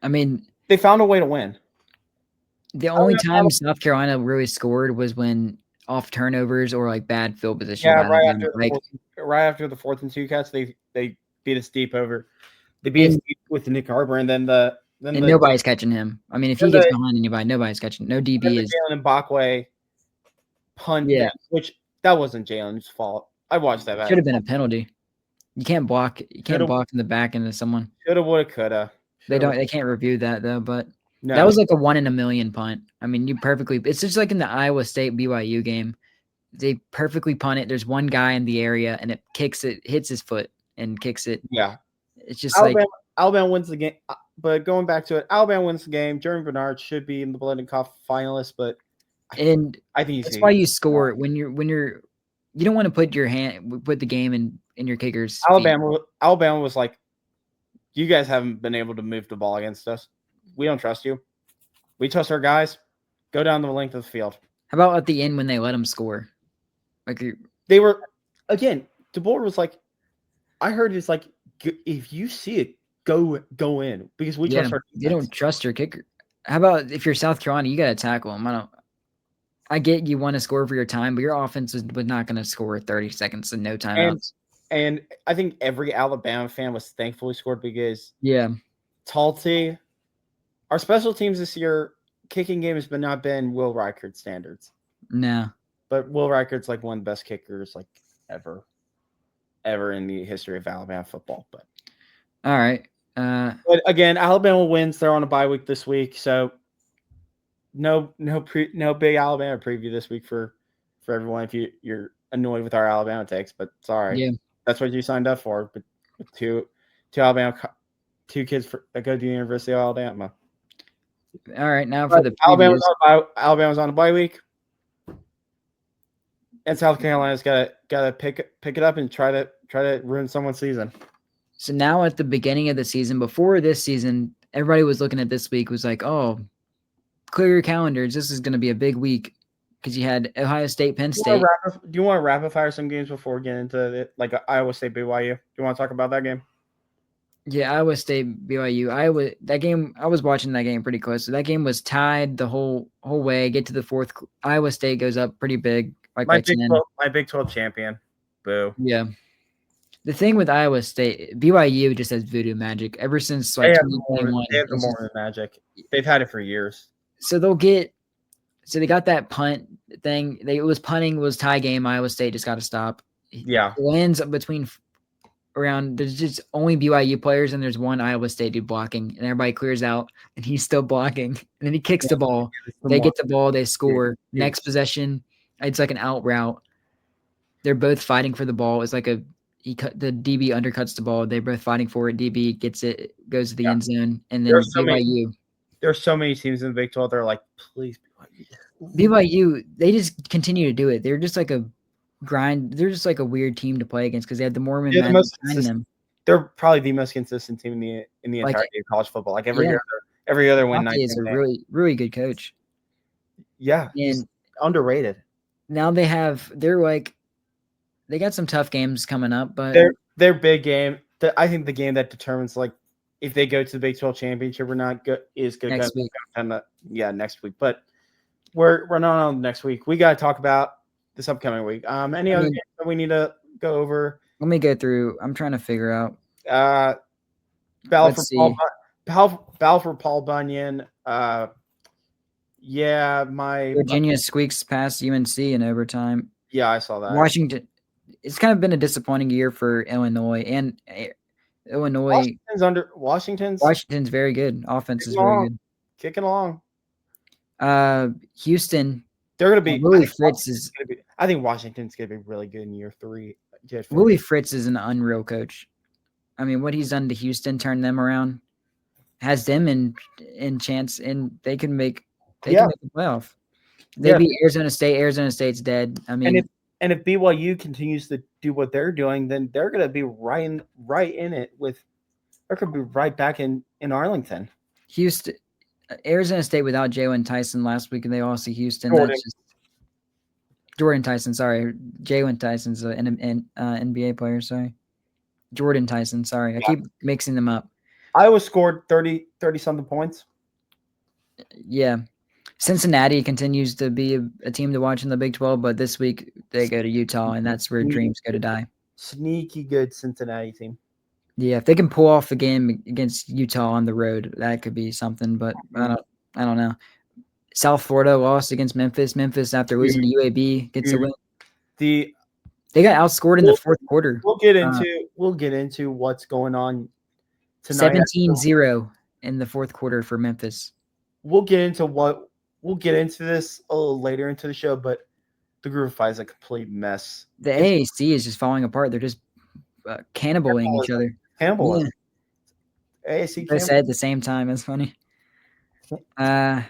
I mean, they found a way to win. The only time South Carolina really scored was when off turnovers or like bad field position. Yeah, right after the 4th and 2 catch, they beat us deep over. They beat us deep with Nick Arbor, and then nobody's catching him. I mean, if he gets behind anybody, nobody's catching. No DB is. Jalen Mbakwe punt, which that wasn't Jalen's fault. I watched that. Should have been a penalty. You can't block. You can't block in the back into someone. Shoulda, woulda, coulda. They can't review that though, but. No. That was like a 1 in a million punt. I mean, it's just like in the Iowa State BYU game. They perfectly punt it. There's one guy in the area and it hits his foot and kicks it. Yeah. It's just Alabama wins the game. But going back to it, Alabama wins the game. Jeremy Bernard should be in the Blitnikoff finalist, but I think that's why you score when you don't want to put the game in your kicker's Alabama was like, you guys haven't been able to move the ball against us. We don't trust you. We trust our guys. Go down the length of the field. How about at the end when they let them score? Like they were again. DeBoer was like, I heard it's like, if you see it, go in because we trust our defense. They don't trust your kicker. How about if you're South Carolina, you got to tackle them. I get you want to score for your time, but your offense was not going to score 30 seconds and no timeouts. And I think every Alabama fan was thankful he scored because Talty. Our special teams this year, kicking game has not been Will Reichard standards. No. But Will Reichard's like one of the best kickers like ever in the history of Alabama football. But all right. But again, Alabama wins. They're on a bye week this week, so no big Alabama preview this week for everyone if you're annoyed with our Alabama takes, but sorry. Yeah. That's what you signed up for. But two kids that go to the University of Alabama. All right, now for the Alabama's on a bye week, and South Carolina's got to pick it up and try to ruin someone's season. So now at the beginning of the season, before this season, everybody was looking at this week was like, oh, clear your calendars. This is going to be a big week because you had Ohio State, Penn State. Do you want to rapid fire some games before we get into it, like Iowa State, BYU? Do you want to talk about that game? Yeah, Iowa State, BYU. That game, I was watching that game pretty close. So that game was tied the whole way. Get to the fourth. Iowa State goes up pretty big. Like my Big 12 champion. Boo. Yeah. The thing with Iowa State, BYU just has voodoo magic ever since They like have the Mormon, 2021. they have the Mormon magic. They've had it for years. So they got that punt thing. It was punting was tie game. Iowa State just got to stop. Yeah. It lands between around. There's just only BYU players and there's one Iowa State dude blocking, and everybody clears out, and he's still blocking. And then he kicks the ball. They get the ball. They score. Next possession, it's like an out route. They're both fighting for the ball. It's like the DB undercuts the ball. They're both fighting for it. DB gets it, goes to the end zone, and then BYU. There's so many teams in the Big 12. They're like, please, BYU. They just continue to do it. They're just like a grind. They're just like a weird team to play against because they have the Mormon magic behind them. They're probably the most consistent team in the entirety of college football. Like every other win night. Is a really good coach. Yeah, he's underrated. Now they got some tough games coming up, but their big game. I think the game that determines like if they go to the Big 12 championship or not is going to go next week. But we're not on next week. We got to talk about this upcoming week. Any other games that we need to go over? Let me go through. I'm trying to figure out. Battle for Paul Bunyan. Virginia squeaks past UNC in overtime. Yeah, I saw that. Washington. It's kind of been a disappointing year for Illinois and Illinois. Washington's very good. Offense is very good. Kicking along. Houston. They're going to be. Willie Fritz is. I think Washington's going to be really good in year 3. Willie Fritz is an unreal coach. I mean, what he's done to Houston, turned them around, has them in chance, and they can make the playoff. They beat Arizona State. Arizona State's dead. I mean, and if BYU continues to do what they're doing, then they're going to be right in it with. They're going to be right back in Arlington. Houston, Arizona State without Jalen Tyson last week, and they all see Houston. Jordan Tyson, sorry. Jalen Tyson's an NBA player, sorry. Jordan Tyson, sorry. I keep mixing them up. Iowa scored 30-something points. Yeah. Cincinnati continues to be a team to watch in the Big 12, but this week they go to Utah, and that's where dreams go to die. Sneaky good Cincinnati team. Yeah, if they can pull off the game against Utah on the road, that could be something, but I don't know. South Florida lost against Memphis. Memphis, after losing to UAB, gets a win. They got outscored in the fourth quarter. We'll get into what's going on tonight. 17-0 in the fourth quarter for Memphis. We'll get into this a little later into the show, but the Group of 5 is a complete mess. The AAC is just falling apart. They're just cannibaling each other. Cannibalism. Yeah. AAC. They said at the same time. It's funny. There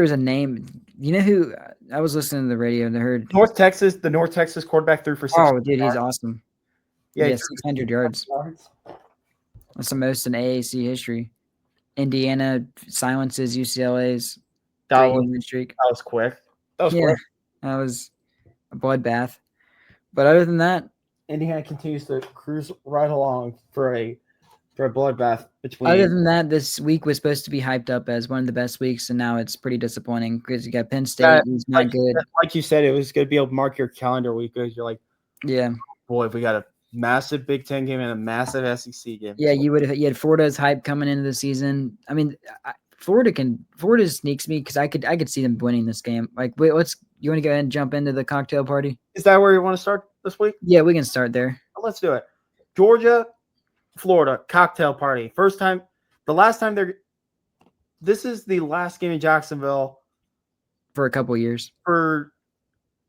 was a name. You know who? I was listening to the radio and I heard the North Texas quarterback threw for 600 yards. Oh, dude, he's awesome. Yeah, 600 yards. That's the most in AAC history. Indiana silences UCLA's win streak. That was quick. Quick. That was a bloodbath. But other than that, Indiana continues to cruise right along for a bloodbath between. Other than that, this week was supposed to be hyped up as one of the best weeks, and now it's pretty disappointing because you got Penn State, who's not good. Like you said, it was going to be able to mark your calendar week because you're like, yeah, boy, we got a massive Big Ten game and a massive SEC game. Yeah, you had Florida's hype coming into the season. I mean, Florida sneaks me because I could see them winning this game. Like, wait, you want to go ahead and jump into the cocktail party? Is that where you want to start this week? Yeah, we can start there. Let's do it. Georgia, Florida, cocktail party. This is the last game in Jacksonville. For a couple years. 2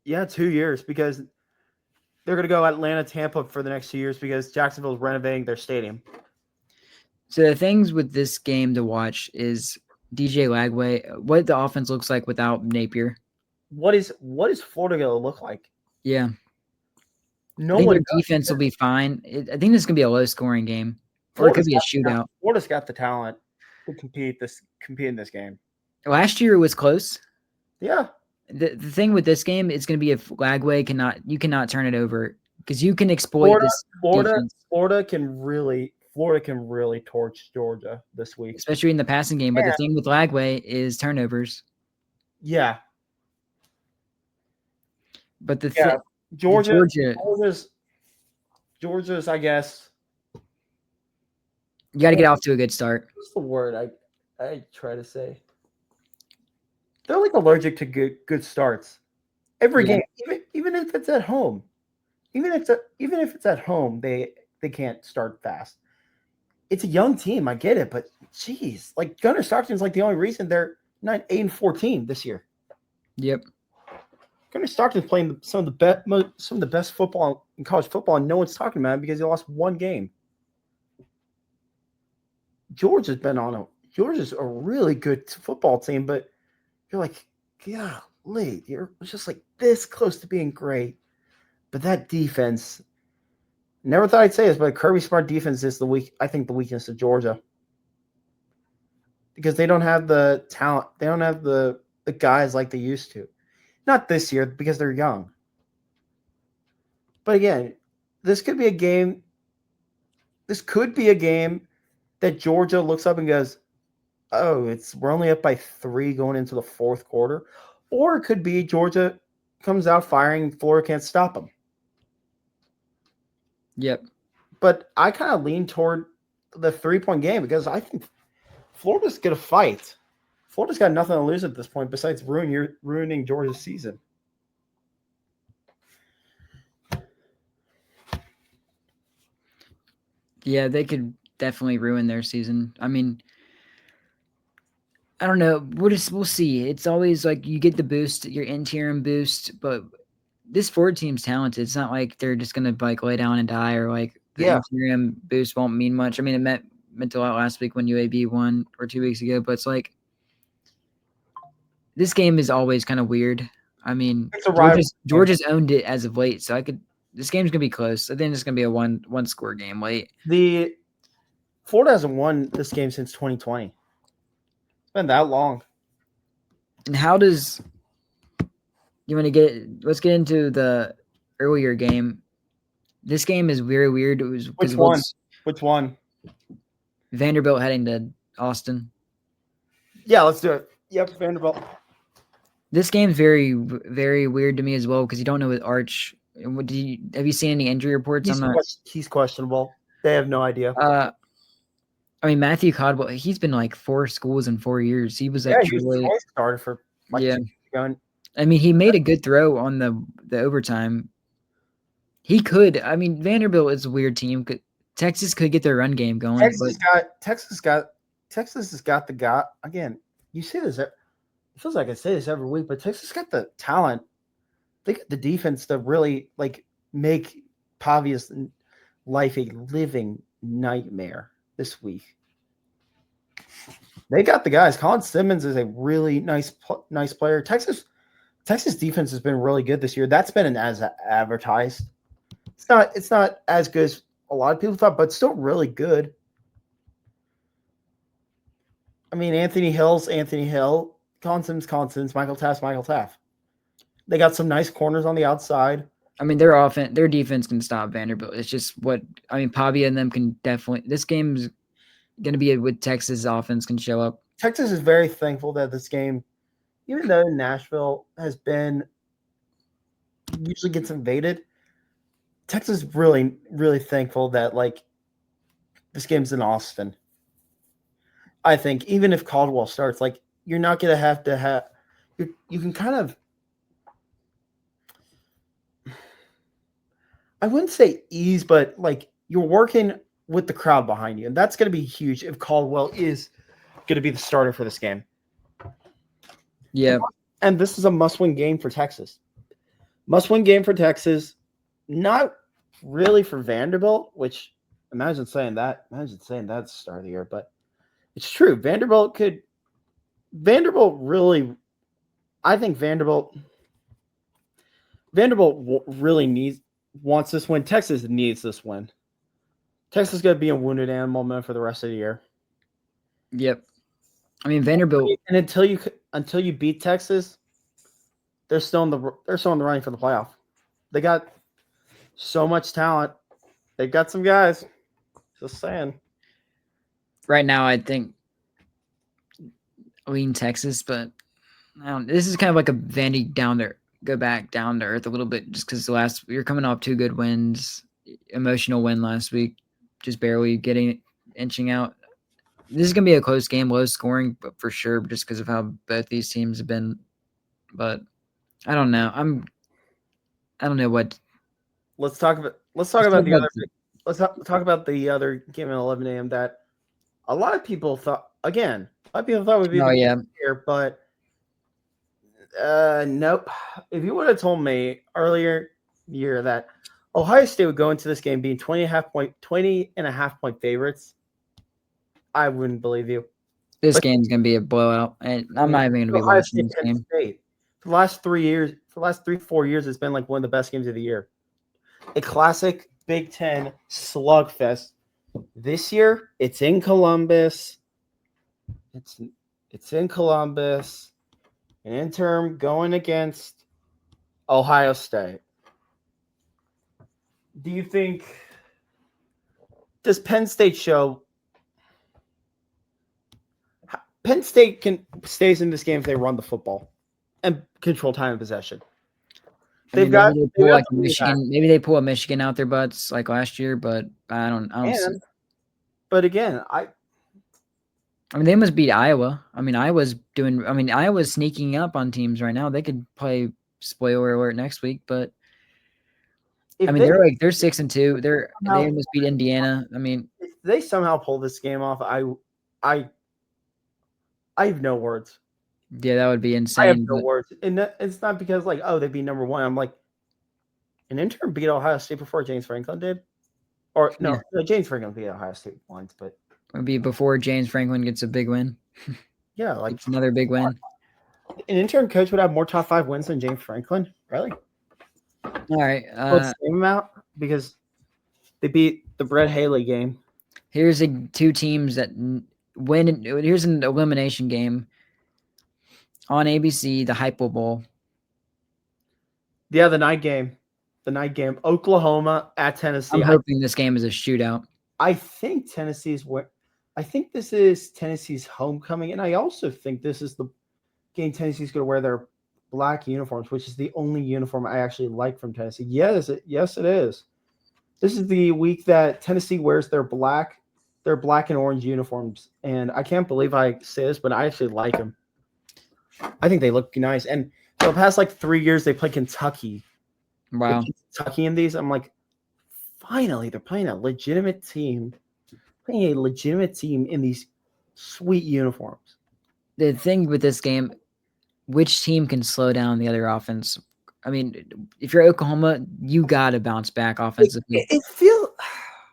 years, because they're going to go Atlanta, Tampa for the next 2 years because Jacksonville is renovating their stadium. So the things with this game to watch is DJ Lagway, what the offense looks like without Napier. What is Florida going to look like? Yeah. Their defense will be fine. I think this is going to be a low-scoring game, or it could be a shootout. Florida's got the talent to compete in this game. Last year it was close. Yeah. The thing with this game is going to be if Lagway cannot turn it over because you can exploit this defense. Florida can really torch Georgia this week, especially in the passing game. But the thing with Lagway is turnovers. Yeah. But Georgia's, I guess. You got to get off to a good start. What's the word I try to say? They're like allergic to good starts. Every Yeah. game, even if it's at home, even if it's at home, they can't start fast. It's a young team, I get it, but geez, like Gunnar Stockton's like the only reason they're not 8-14 this year. Yep. Gunnar Stockton's playing some of the best football in college football, and no one's talking about it because he lost one game. Georgia's a really good football team, but you're like, golly, you're just like this close to being great. But that defense, never thought I'd say this, but Kirby Smart defense is the weakness of Georgia. Because they don't have the talent, they don't have the guys like they used to. Not this year because they're young. But again, this could be a game that Georgia looks up and goes, "Oh, we're only up by 3 going into the fourth quarter," or it could be Georgia comes out firing, Florida can't stop them. Yep. But I kind of lean toward the 3-point game because I think Florida's going to fight. Florida's got nothing to lose at this point besides ruining Georgia's season. Yeah, they could definitely ruin their season. I mean, I don't know. We'll see. It's always like you get the boost, your interim boost, but this Ford team's talented. It's not like they're just gonna like lay down and die, or like the interim boost won't mean much. I mean, it meant a lot last week when UAB won, or 2 weeks ago, but it's like this game is always kind of weird. I mean, Georgia's owned it as of late, so this game's gonna be close. I think it's gonna be a one score game late. Florida hasn't won this game since 2020. It's been that long. And how does you want to let's get into the earlier game. This game is very weird. It was Which one? Vanderbilt heading to Austin. Yeah, let's do it. Yep, Vanderbilt. This game's very, very weird to me as well because you don't know with Arch. Have you seen any injury reports? He's questionable. They have no idea. I mean, Matthew Codwell, he's been like 4 schools in 4 years. He was like he started for I mean, he made a good throw on the overtime. He could. I mean, Vanderbilt is a weird team. Texas could get their run game going. Texas has got the guy. Again, you say this. It feels like I say this every week, but Texas got the talent. They got the defense to really like make Pavia's life a living nightmare this week. They got the guys. Colin Simmons is a really nice player. Texas defense has been really good this year. That's been as advertised. It's not as good as a lot of people thought, but still really good. I mean, Anthony Hill, Colin Simmons, Michael Taft. They got some nice corners on the outside. I mean, their defense can stop Vanderbilt. It's just Pavia and them can definitely. This game's going to be with Texas offense can show up. Texas is very thankful that this game, even though Nashville usually gets invaded, Texas is really, really thankful that like this game's in Austin. I think even if Caldwell starts, like you're not going to have you can kind of, I wouldn't say ease, but like you're working with the crowd behind you, and that's going to be huge if Caldwell is going to be the starter for this game. Yeah, and this is a must-win game for Texas. Must-win game for Texas, not really for Vanderbilt, which imagine saying that at the start of the year, but it's true. Vanderbilt really, I think Vanderbilt really wants this win. Texas needs this win. Texas is going to be a wounded animal man for the rest of the year. Yep. I mean, Vanderbilt, and until you beat Texas, they're still in the running for the playoff. They got so much talent. They've got some guys. Just saying. Right now, I think lean Texas, but this is kind of like a Vandy down there go back down to earth a little bit, just because you're coming off 2 good wins, emotional win last week, just barely inching out. This is gonna be a close game, low scoring, but for sure, just because of how both these teams have been. But I don't know. I don't know what. Let's talk about the other. Talk about the other game at 11 a.m. that a lot of people thought would be the Oh game yeah, of the year, but nope. If you would have told me earlier year that Ohio State would go into this game being 20 and a half point favorites, I wouldn't believe you. this game's gonna be a blowout, and I'm not even gonna be Ohio watching State, this Penn game. State. For the last 4 years, it's been like one of the best games of the year. A classic Big Ten slugfest. This year, it's in Columbus. It's in Columbus. An interim going against Ohio State. Do you think does Penn State show Penn State stays in this game if they run the football and control time of possession? Maybe they pull like Michigan. Maybe they pull a Michigan out their butts like last year, but I don't see. But again, I mean, they must beat Iowa. I mean, Iowa's sneaking up on teams right now. They could play spoiler alert next week, but they're 6-2. They must beat Indiana. I mean, if they somehow pull this game off, I have no words. Yeah, that would be insane. I have no words, and it's not because they beat number one. I'm like, an intern beat Ohio State before James Franklin did, or no, James Franklin beat Ohio State once, but it would be before James Franklin gets a big win. Yeah, it's another big win. An intern coach would have more top 5 wins than James Franklin. Really? All right. Same amount because they beat the Brett Haley game. Here's 2 teams that win. Here's an elimination game on ABC, the Hypo Bowl. Yeah, the night game. Oklahoma at Tennessee. I'm hoping this game is a shootout. I think I think this is Tennessee's homecoming, and I also think this is the game Tennessee's going to wear their black uniforms, which is the only uniform I actually like from Tennessee. Yes, it is. This is the week that Tennessee wears their black and orange uniforms, and I can't believe I say this, but I actually like them. I think they look nice. And for the past 3 years, they play Kentucky. Wow. Kentucky in these, I'm like, finally, they're playing a legitimate team. Playing a legitimate team in these sweet uniforms. The thing with this game, which team can slow down the other offense? I mean, if you're Oklahoma, you got to bounce back offensively. It feels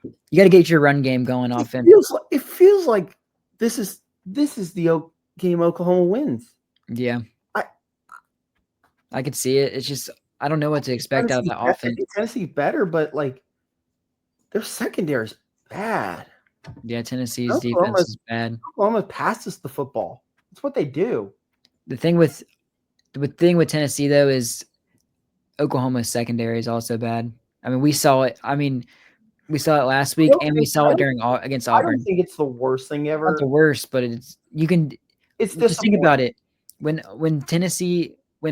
you got to get your run game going offense. It feels like this is the game Oklahoma wins. Yeah. I could see it. It's just I don't know what to expect out of the offense. Tennessee better, but their secondary is bad. Yeah, Tennessee's defense is bad. Oklahoma passes the football. That's what they do. The thing with Tennessee though is Oklahoma's secondary is also bad. I mean, we saw it. We saw it last week, and we saw it against Auburn. I don't think it's the worst thing ever. Not the worst, but it's just think about it. When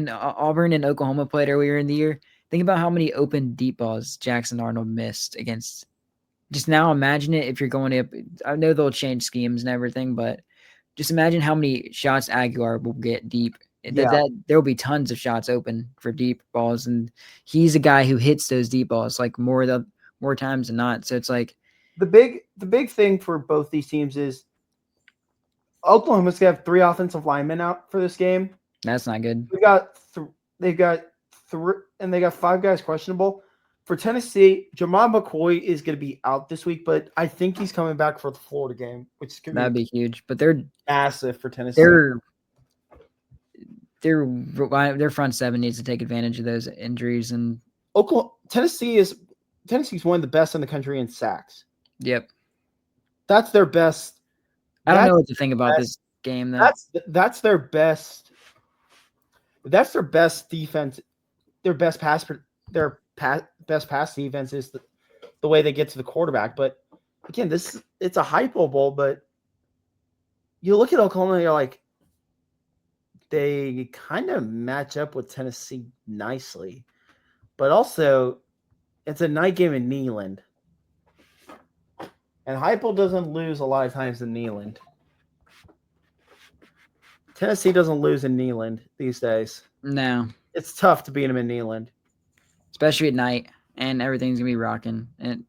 Auburn and Oklahoma played earlier in the year, think about how many open deep balls Jackson Arnold missed against. Just now, imagine it if you're going up. I know they'll change schemes and everything, but just imagine how many shots Aguilar will get deep. That there will be tons of shots open for deep balls, and he's a guy who hits those deep balls more times than not. So it's like the big thing for both these teams is Oklahoma's gonna have 3 offensive linemen out for this game. That's not good. They've got 3, and they got 5 guys questionable. For Tennessee, Jamal McCoy is going to be out this week, but I think he's coming back for the Florida game, which is going to be huge. But they're massive for Tennessee. Their front 7 needs to take advantage of those injuries. And Tennessee's one of the best in the country in sacks. Yep, that's their best. I don't know what to think about this game though. That's their best. That's their best defense. Their best pass defense is the way they get to the quarterback. But again, it's a hypo bowl. But you look at Oklahoma, and you're like, they kind of match up with Tennessee nicely, but also it's a night game in Neyland, and Heupel doesn't lose a lot of times in Neyland. Tennessee doesn't lose in Neyland these days. No, It's tough to beat them in Neyland, especially at night, and everything's gonna be rocking. And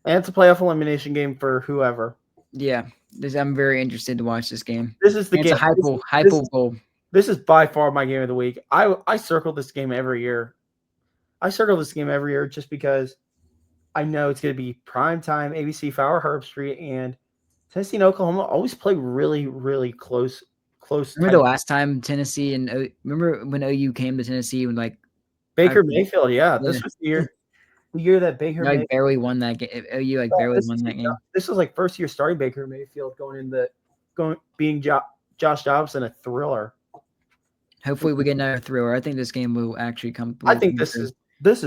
it's a playoff elimination game for whoever. yeah, I'm very interested to watch this game. This is the And game. it's a Heupel goal. This is by far my game of the week. I circle this game every year. I circle this game every year just because I know it's going to be prime time, ABC, Fowler, Herb Street, and Tennessee and Oklahoma always play really, really close. Remember the last time Tennessee and remember when OU came to Tennessee when like Baker Mayfield? Yeah, this Yeah. was the year that Baker like Mayfield barely won that game. OU like barely won that game. This was like first year starting Baker Mayfield being Josh Dobbs in a thriller. Hopefully we get another thriller. I think this game will actually come. I think this is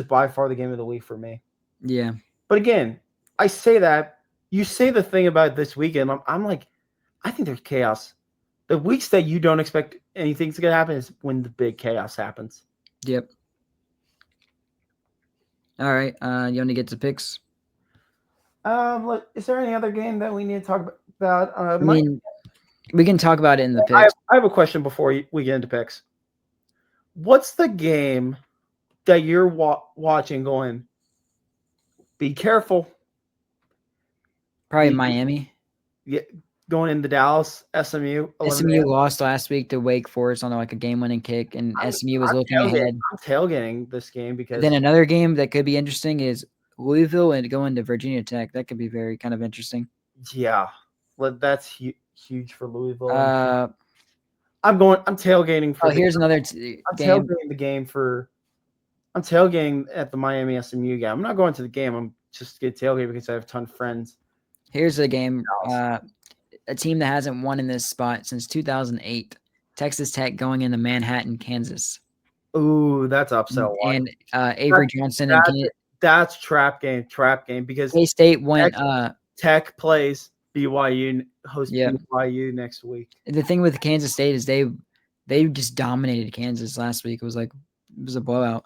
by far the game of the week for me. Yeah. But again, I say that you say the thing about this weekend. I'm like, I think there's chaos. The weeks that you don't expect anything's going to happen is when the big chaos happens. Yep. All right. You want to get to picks? Is there any other game that we need to talk about? I mean, we can talk about it in the picks. I have a question before we get into picks. What's the game that you're watching going, be careful? Probably Miami. Yeah, going into Dallas, SMU. SMU lost last week to Wake Forest on like a game-winning kick, and SMU was looking ahead. I'm tailgating this game because then another game that could be interesting is Louisville and going to Virginia Tech. That could be very kind of interesting. Yeah, that's huge for Louisville. I'm tailgating for. here's another game. Tailgating the game for. I'm tailgating at the Miami SMU game. I'm not going to the game. I'm just get tailgate because I have a ton of friends. Here's the game. A team that hasn't won in this spot since 2008. Texas Tech going into Manhattan, Kansas. Ooh, that's upset. And Avery Johnson and that's trap game because K-State went. Tech plays BYU, host BYU next week. The thing with Kansas State is they just dominated Kansas last week. It was a blowout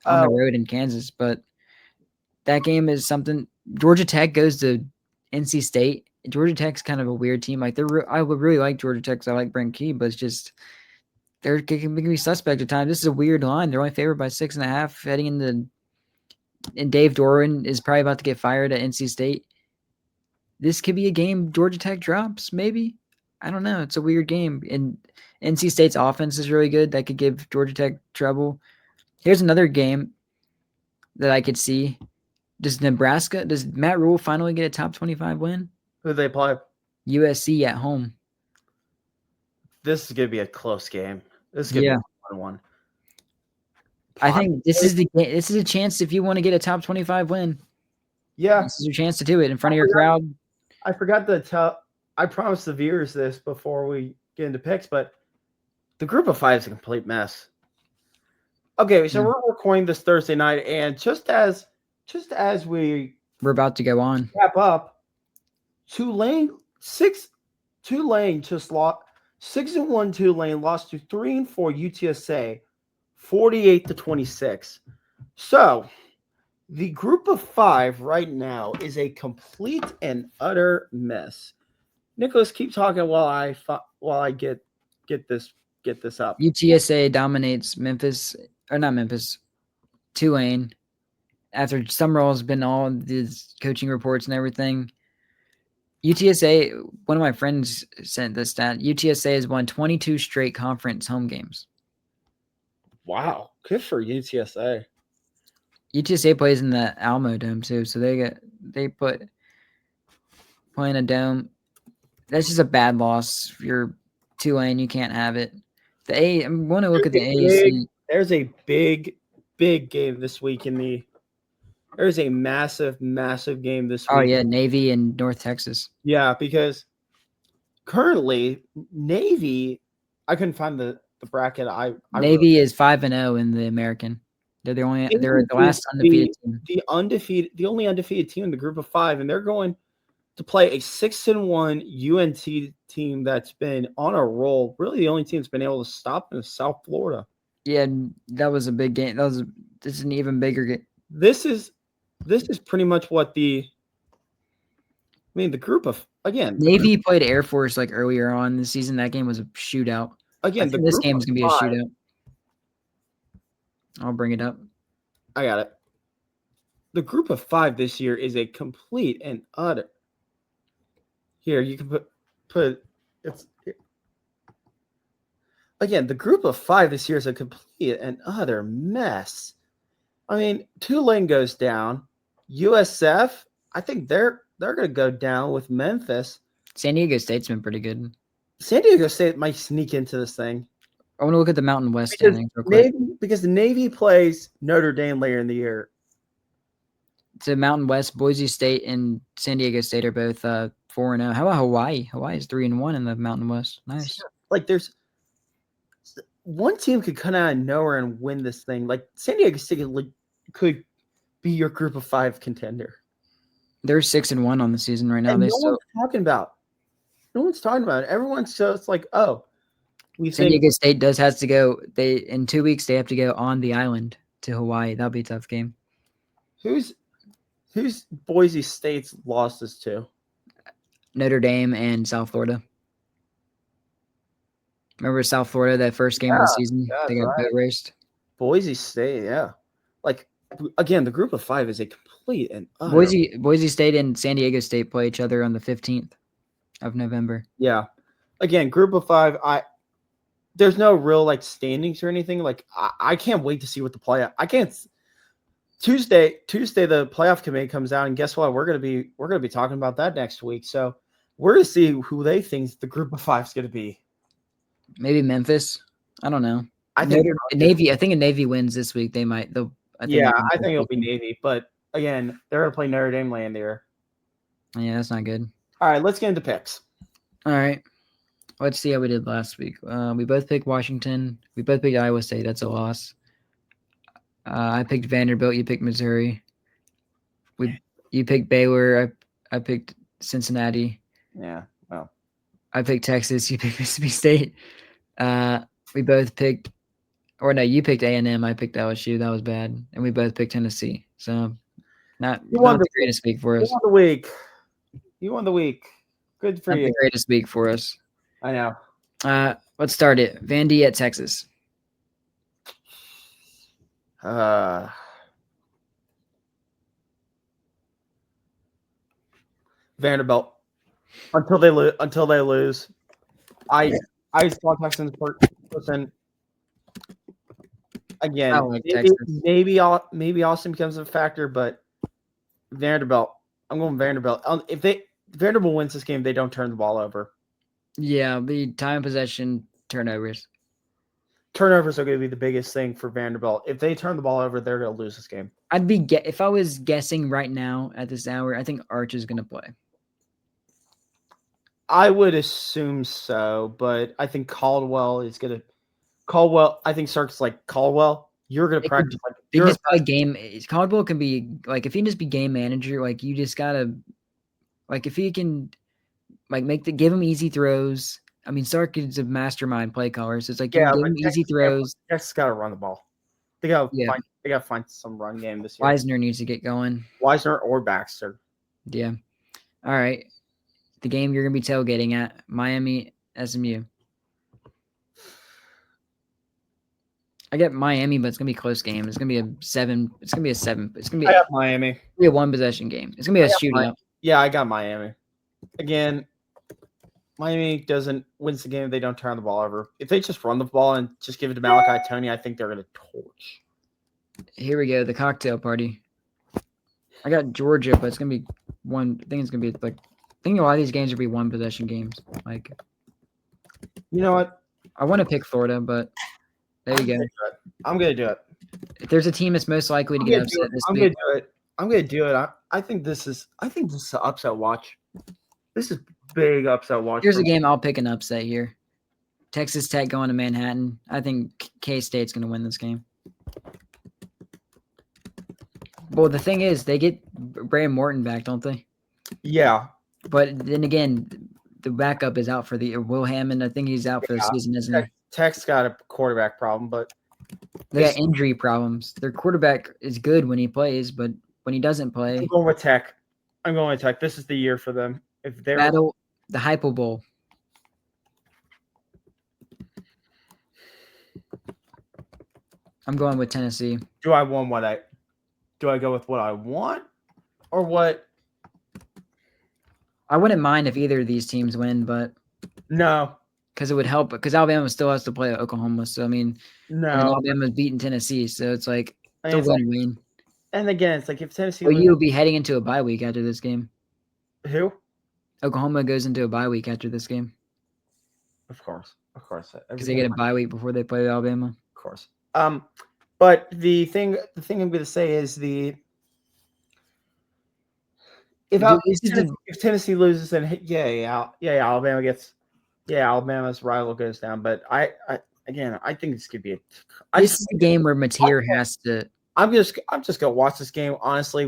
on the road in Kansas. But that game is something. Georgia Tech goes to NC State. Georgia Tech's kind of a weird team. Like I would really like Georgia Tech because I like Brent Key, but it's just they can be suspect at times. This is a weird line. They're only favored by 6.5 heading into. And Dave Doran is probably about to get fired at NC State. This could be a game Georgia Tech drops, maybe. I don't know. It's a weird game. And NC State's offense is really good. That could give Georgia Tech trouble. Here's another game that I could see. Does Matt Rule finally get a top 25 win? Who do they play? USC at home. This is going to be a close game. This is going to be 1-1. I think this is a chance if you want to get a top 25 win. Yeah. This is your chance to do it in front of your crowd. I forgot to tell – I promised the viewers this before we get into picks, but the group of 5 is a complete mess. Okay, so we're recording this Thursday night, and just as we're about to go on, wrap up, Tulane just lost 6-1. Tulane lost to 3-4 UTSA, 48-26. So the group of 5 right now is a complete and utter mess. Nicholas, keep talking while I get this up. UTSA dominates Tulane. After Summerall's been all these coaching reports and everything. UTSA, one of my friends sent this stat. UTSA has won 22 straight conference home games. Wow, good for UTSA. UTSA plays in the Alamo Dome too, so they play in a dome. That's just a bad loss. If you're Tulane, you can't have it. I want to look at the AAC. There's a big game this week there's a massive game this week. Oh yeah, Navy and North Texas. Yeah, because currently Navy, I couldn't find the bracket. Navy is 5-0 in the American. They're the last undefeated team. The only undefeated team in the group of 5, and they're going to play a 6-1 UNT team that's been on a roll. Really, the only team that's been able to stop them is South Florida. Yeah, that was a big game. This is an even bigger game. This is pretty much what the group of Navy played Air Force like earlier on in the season. That game was a shootout. Again, this game is gonna be a shootout. I'll bring it up. I got it. The group of 5 this year is a complete and utter. Here, you can put it's. Again, the group of 5 this year is a complete and utter mess. I mean, Tulane goes down. USF, I think they're going to go down with Memphis. San Diego State's been pretty good. San Diego State might sneak into this thing. I want to look at the Mountain West standings real quick. Because the Navy plays Notre Dame later in the year. To Mountain West, Boise State and San Diego State are both 4-0. How about Hawaii? Hawaii is 3-1 in the Mountain West. Nice. Like there's one team could come out of nowhere and win this thing. Like San Diego State could be your group of 5 contender. They're 6-1 on the season right now. And no one's talking about. No one's talking about it. Everyone's just like, oh, San Diego State has to go. In 2 weeks they have to go on the island to Hawaii. That'll be a tough game. Who's Boise State's losses to? Notre Dame and South Florida. Remember South Florida, that first game of the season? They got boat raced. Boise State, yeah. Like, again, the group of 5 is a complete and utter. Boise State and San Diego State play each other on the 15th of November. Yeah. Again, group of 5, there's no real, like, standings or anything. Like, I can't wait to see what the playoff. Tuesday, the playoff committee comes out, and guess what? We're gonna be talking about that next week. So we're gonna see who they think the group of 5 is gonna be. Maybe Memphis. I don't know. I think Navy. I think if Navy wins this week, they might. I think it'll be Navy. But again, they're gonna play Notre Dame land there. Yeah, that's not good. All right, let's get into picks. All right, let's see how we did last week. We both picked Washington. We both picked Iowa State. That's a loss. I picked Vanderbilt. You picked Missouri. You picked Baylor. I picked Cincinnati. Yeah. Well, I picked Texas. You picked Mississippi State. We both picked, or no, you picked A&M. I picked LSU. That was bad, and we both picked Tennessee. So not the greatest week for us. You won the week. You won the week. Good for you. The greatest week for us. I know. Let's start it. Vandy at Texas. Vanderbilt until they lose. I saw Texans person again. Like maybe Austin becomes a factor, but Vanderbilt. I'm going Vanderbilt. If Vanderbilt wins this game, they don't turn the ball over. Yeah, the time possession turnovers. Turnovers are going to be the biggest thing for Vanderbilt. If they turn the ball over, they're going to lose this game. If I was guessing right now at this hour, I think Arch is going to play. I would assume so, but I think Caldwell is going to. I think Sark's like Caldwell. You're going to practice. Caldwell can be like if he can just be game manager. Like you just gotta, like if he can, like give him easy throws. I mean, Sark is a mastermind play caller, so it's like give him easy throws. Texas got to run the ball. They got to find some run game this year. Wisner needs to get going. Wisner or Baxter. Yeah. All right. The game you're gonna be tailgating at Miami SMU. I get Miami, but it's gonna be a close game. It's gonna be a 7. It's gonna be a 7. It's gonna be. I got Miami. It's gonna be a 1 possession game. It's gonna be a shootout. Yeah, I got Miami. Again, Miami wins the game. They don't turn the ball over. If they just run the ball and just give it to Malachi Tony, I think they're gonna torch. Here we go. The cocktail party. I got Georgia, but it's gonna be one. I think it's gonna be like. I think a lot of these games will be 1 possession games. Like, you know what? I want to pick Florida, but there you go. I'm gonna do it. If there's a team that's most likely to get upset this week, I'm gonna do it. I think this is an upset watch. This is big upset watch. Here's a game I'll pick an upset here. Texas Tech going to Manhattan. I think K-State's gonna win this game. Well, the thing is, they get Brandon Morton back, don't they? Yeah. But then again, the backup is out for the Will Hammond. I think he's out for the season, isn't he? Tech's got a quarterback problem, but they got injury problems. Their quarterback is good when he plays, but when he doesn't play, I'm going with Tech. This is the year for them. If they're battle the Hypo Bowl. I'm going with Tennessee. Do I go with what I want or what? I wouldn't mind if either of these teams win, but no, because it would help. Because Alabama still has to play Oklahoma, so I mean, no, and then Alabama's beating Tennessee, so it's like it's a win-win. And again, it's like if Tennessee, you'll be heading into a bye week after this game. Who? Oklahoma goes into a bye week after this game. Of course, because they get a bye week before they play Alabama. Of course. But the thing I'm going to say is if Tennessee loses, then Alabama's rival goes down. But I think this could be this is a game where Mateer has to. I'm just gonna watch this game honestly.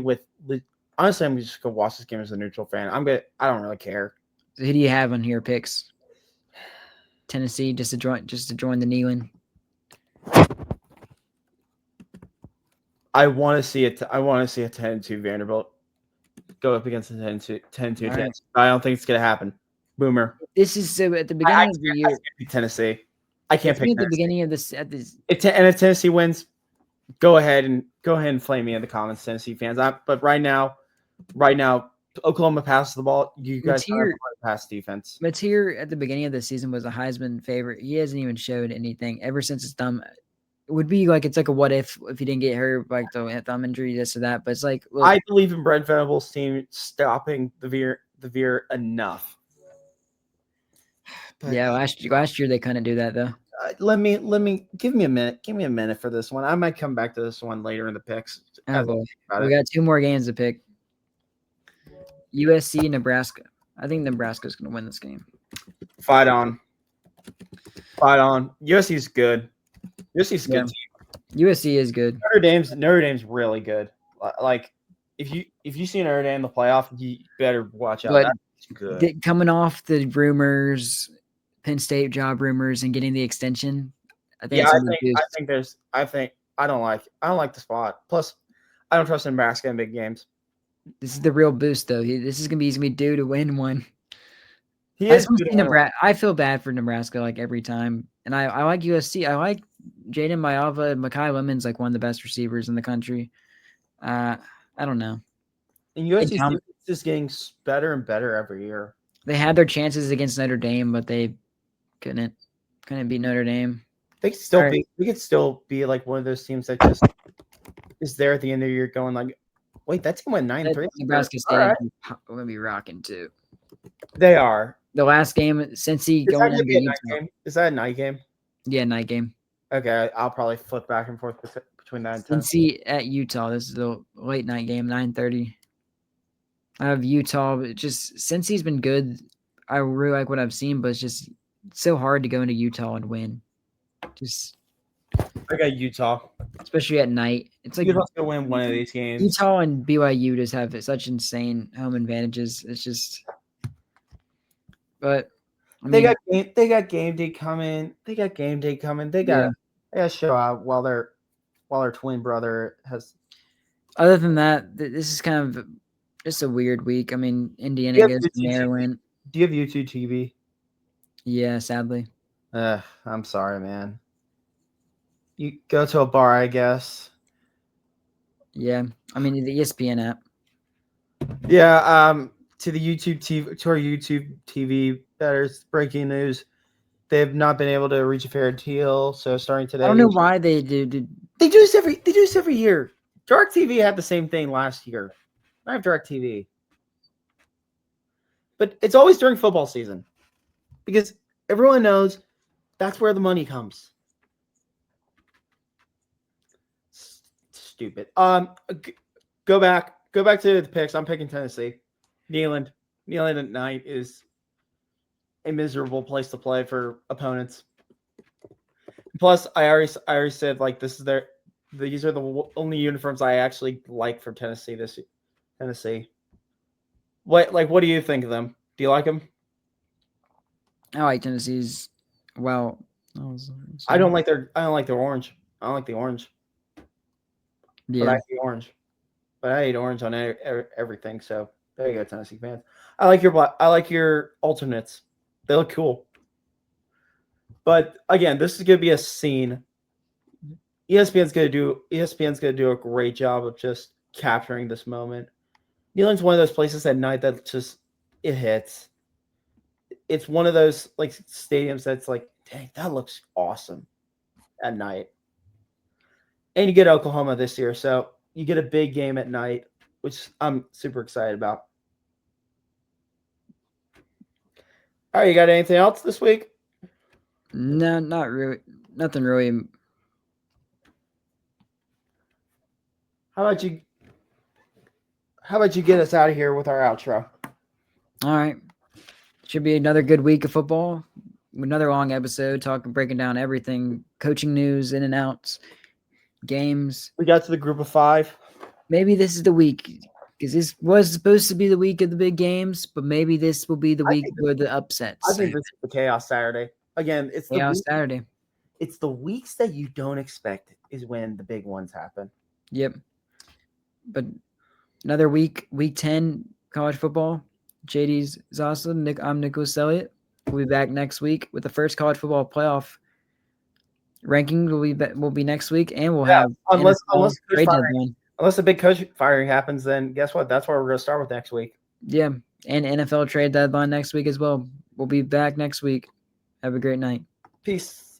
I'm just gonna watch this game as a neutral fan. I don't really care. So who do you have on here picks? Tennessee just to join the kneeling. I want to see it. I want to see a 10-2 Vanderbilt go up against a 10-2. Right. I don't think it's gonna happen. Boomer. This is so at the beginning of the year. Tennessee. I can't pick at the beginning of this. And if Tennessee wins, go ahead and flame me in the comments, Tennessee fans. But right now, Oklahoma passes the ball. You guys are pass defense. Mateer at the beginning of the season was a Heisman favorite. He hasn't even showed anything ever since his thumb. It would be like it's like a what if he didn't get hurt, like the thumb injury, this or that. But it's like I believe in Brent Venables' team stopping the veer enough. But, yeah, last year they couldn't do that though. Let me give me a minute. Give me a minute for this one. I might come back to this one later in the picks. Oh, we got 2 more games to pick. USC, Nebraska. I think Nebraska's going to win this game. Fight on. USC's good. USC's good team. USC is good. Notre Dame's really good. Like if you see Notre Dame in the playoff, you better watch out. But that's good. Coming off the rumors, Penn State job rumors, and getting the extension, I think I don't like the spot. Plus, I don't trust Nebraska in big games. This is the real boost, though. This is gonna be due to win one. I feel bad for Nebraska like every time, and I like USC. I like Jaden Mayava and Mekhi Lemon's like one of the best receivers in the country. I don't know. And USC is just getting better and better every year. They had their chances against Notre Dame, but they couldn't beat Notre Dame. They could still be like one of those teams that just is there at the end of the year going like, wait, that team went 9-3. Nebraska State are gonna be rocking too. They are. The last game since he going into Utah. Is that a night game? Yeah, night game. Okay, I'll probably flip back and forth between that and 10. Cincy at Utah. This is the late night game, 9:30. I have Utah. Just since he's been good, I really like what I've seen, but it's just so hard to go into Utah and win. I got Utah, especially at night. It's like Utah's gonna win one of these games. Utah and BYU just have such insane home advantages. It's just, but I mean, they got game day coming. They got to show out while their twin brother has. Other than that, this is kind of just a weird week. I mean, Indiana goes to Maryland. Do you have YouTube TV? Yeah, sadly. I'm sorry, man. You go to a bar, I guess. Yeah, I mean the ESPN app. Yeah, to the YouTube TV, to our YouTube TV bettors, breaking news. They have not been able to reach a fair deal. So starting today, I don't know why they do. They do this every year. DirecTV had the same thing last year. I have DirecTV, but it's always during football season because everyone knows that's where the money comes. Stupid. Go back to the picks. I'm picking Tennessee. Neyland at night is a miserable place to play for opponents. Plus, I already said like these are the only uniforms I actually like for Tennessee this year. Tennessee. What do you think of them? Do you like them? I like Tennessee's. Well, I don't like their orange. I don't like the orange, but I yeah. like the orange. But I hate orange on everything. So there you go, Tennessee fans. I like your black. I like your alternates. They look cool. But again, this is going to be a scene. ESPN's gonna do a great job of just capturing this moment. Neyland's one of those places at night that just it hits. It's one of those like stadiums that's like, dang, that looks awesome at night. And you get Oklahoma this year, so you get a big game at night, which I'm super excited about. All right, you got anything else this week? No, not really. Nothing really. How about you? How about you get us out of here with our outro? All right. Should be another good week of football. Another long episode breaking down everything, coaching news, in and outs, games. We got to the group of 5. Maybe this is the week because this was supposed to be the week of the big games, but maybe this will be the week where the upsets. I think this is the Chaos Saturday. Again, it's the Chaos Saturday. It's the weeks that you don't expect is when the big ones happen. Yep. But another week 10, college football. JD's Zoslin. I'm Nicholas Elliott. We'll be back next week with the first college football playoff ranking. Will be next week, and we'll have unless trade deadline. Unless a big coach firing happens, then guess what? That's where we're going to start with next week. Yeah, and NFL trade deadline next week as well. We'll be back next week. Have a great night. Peace.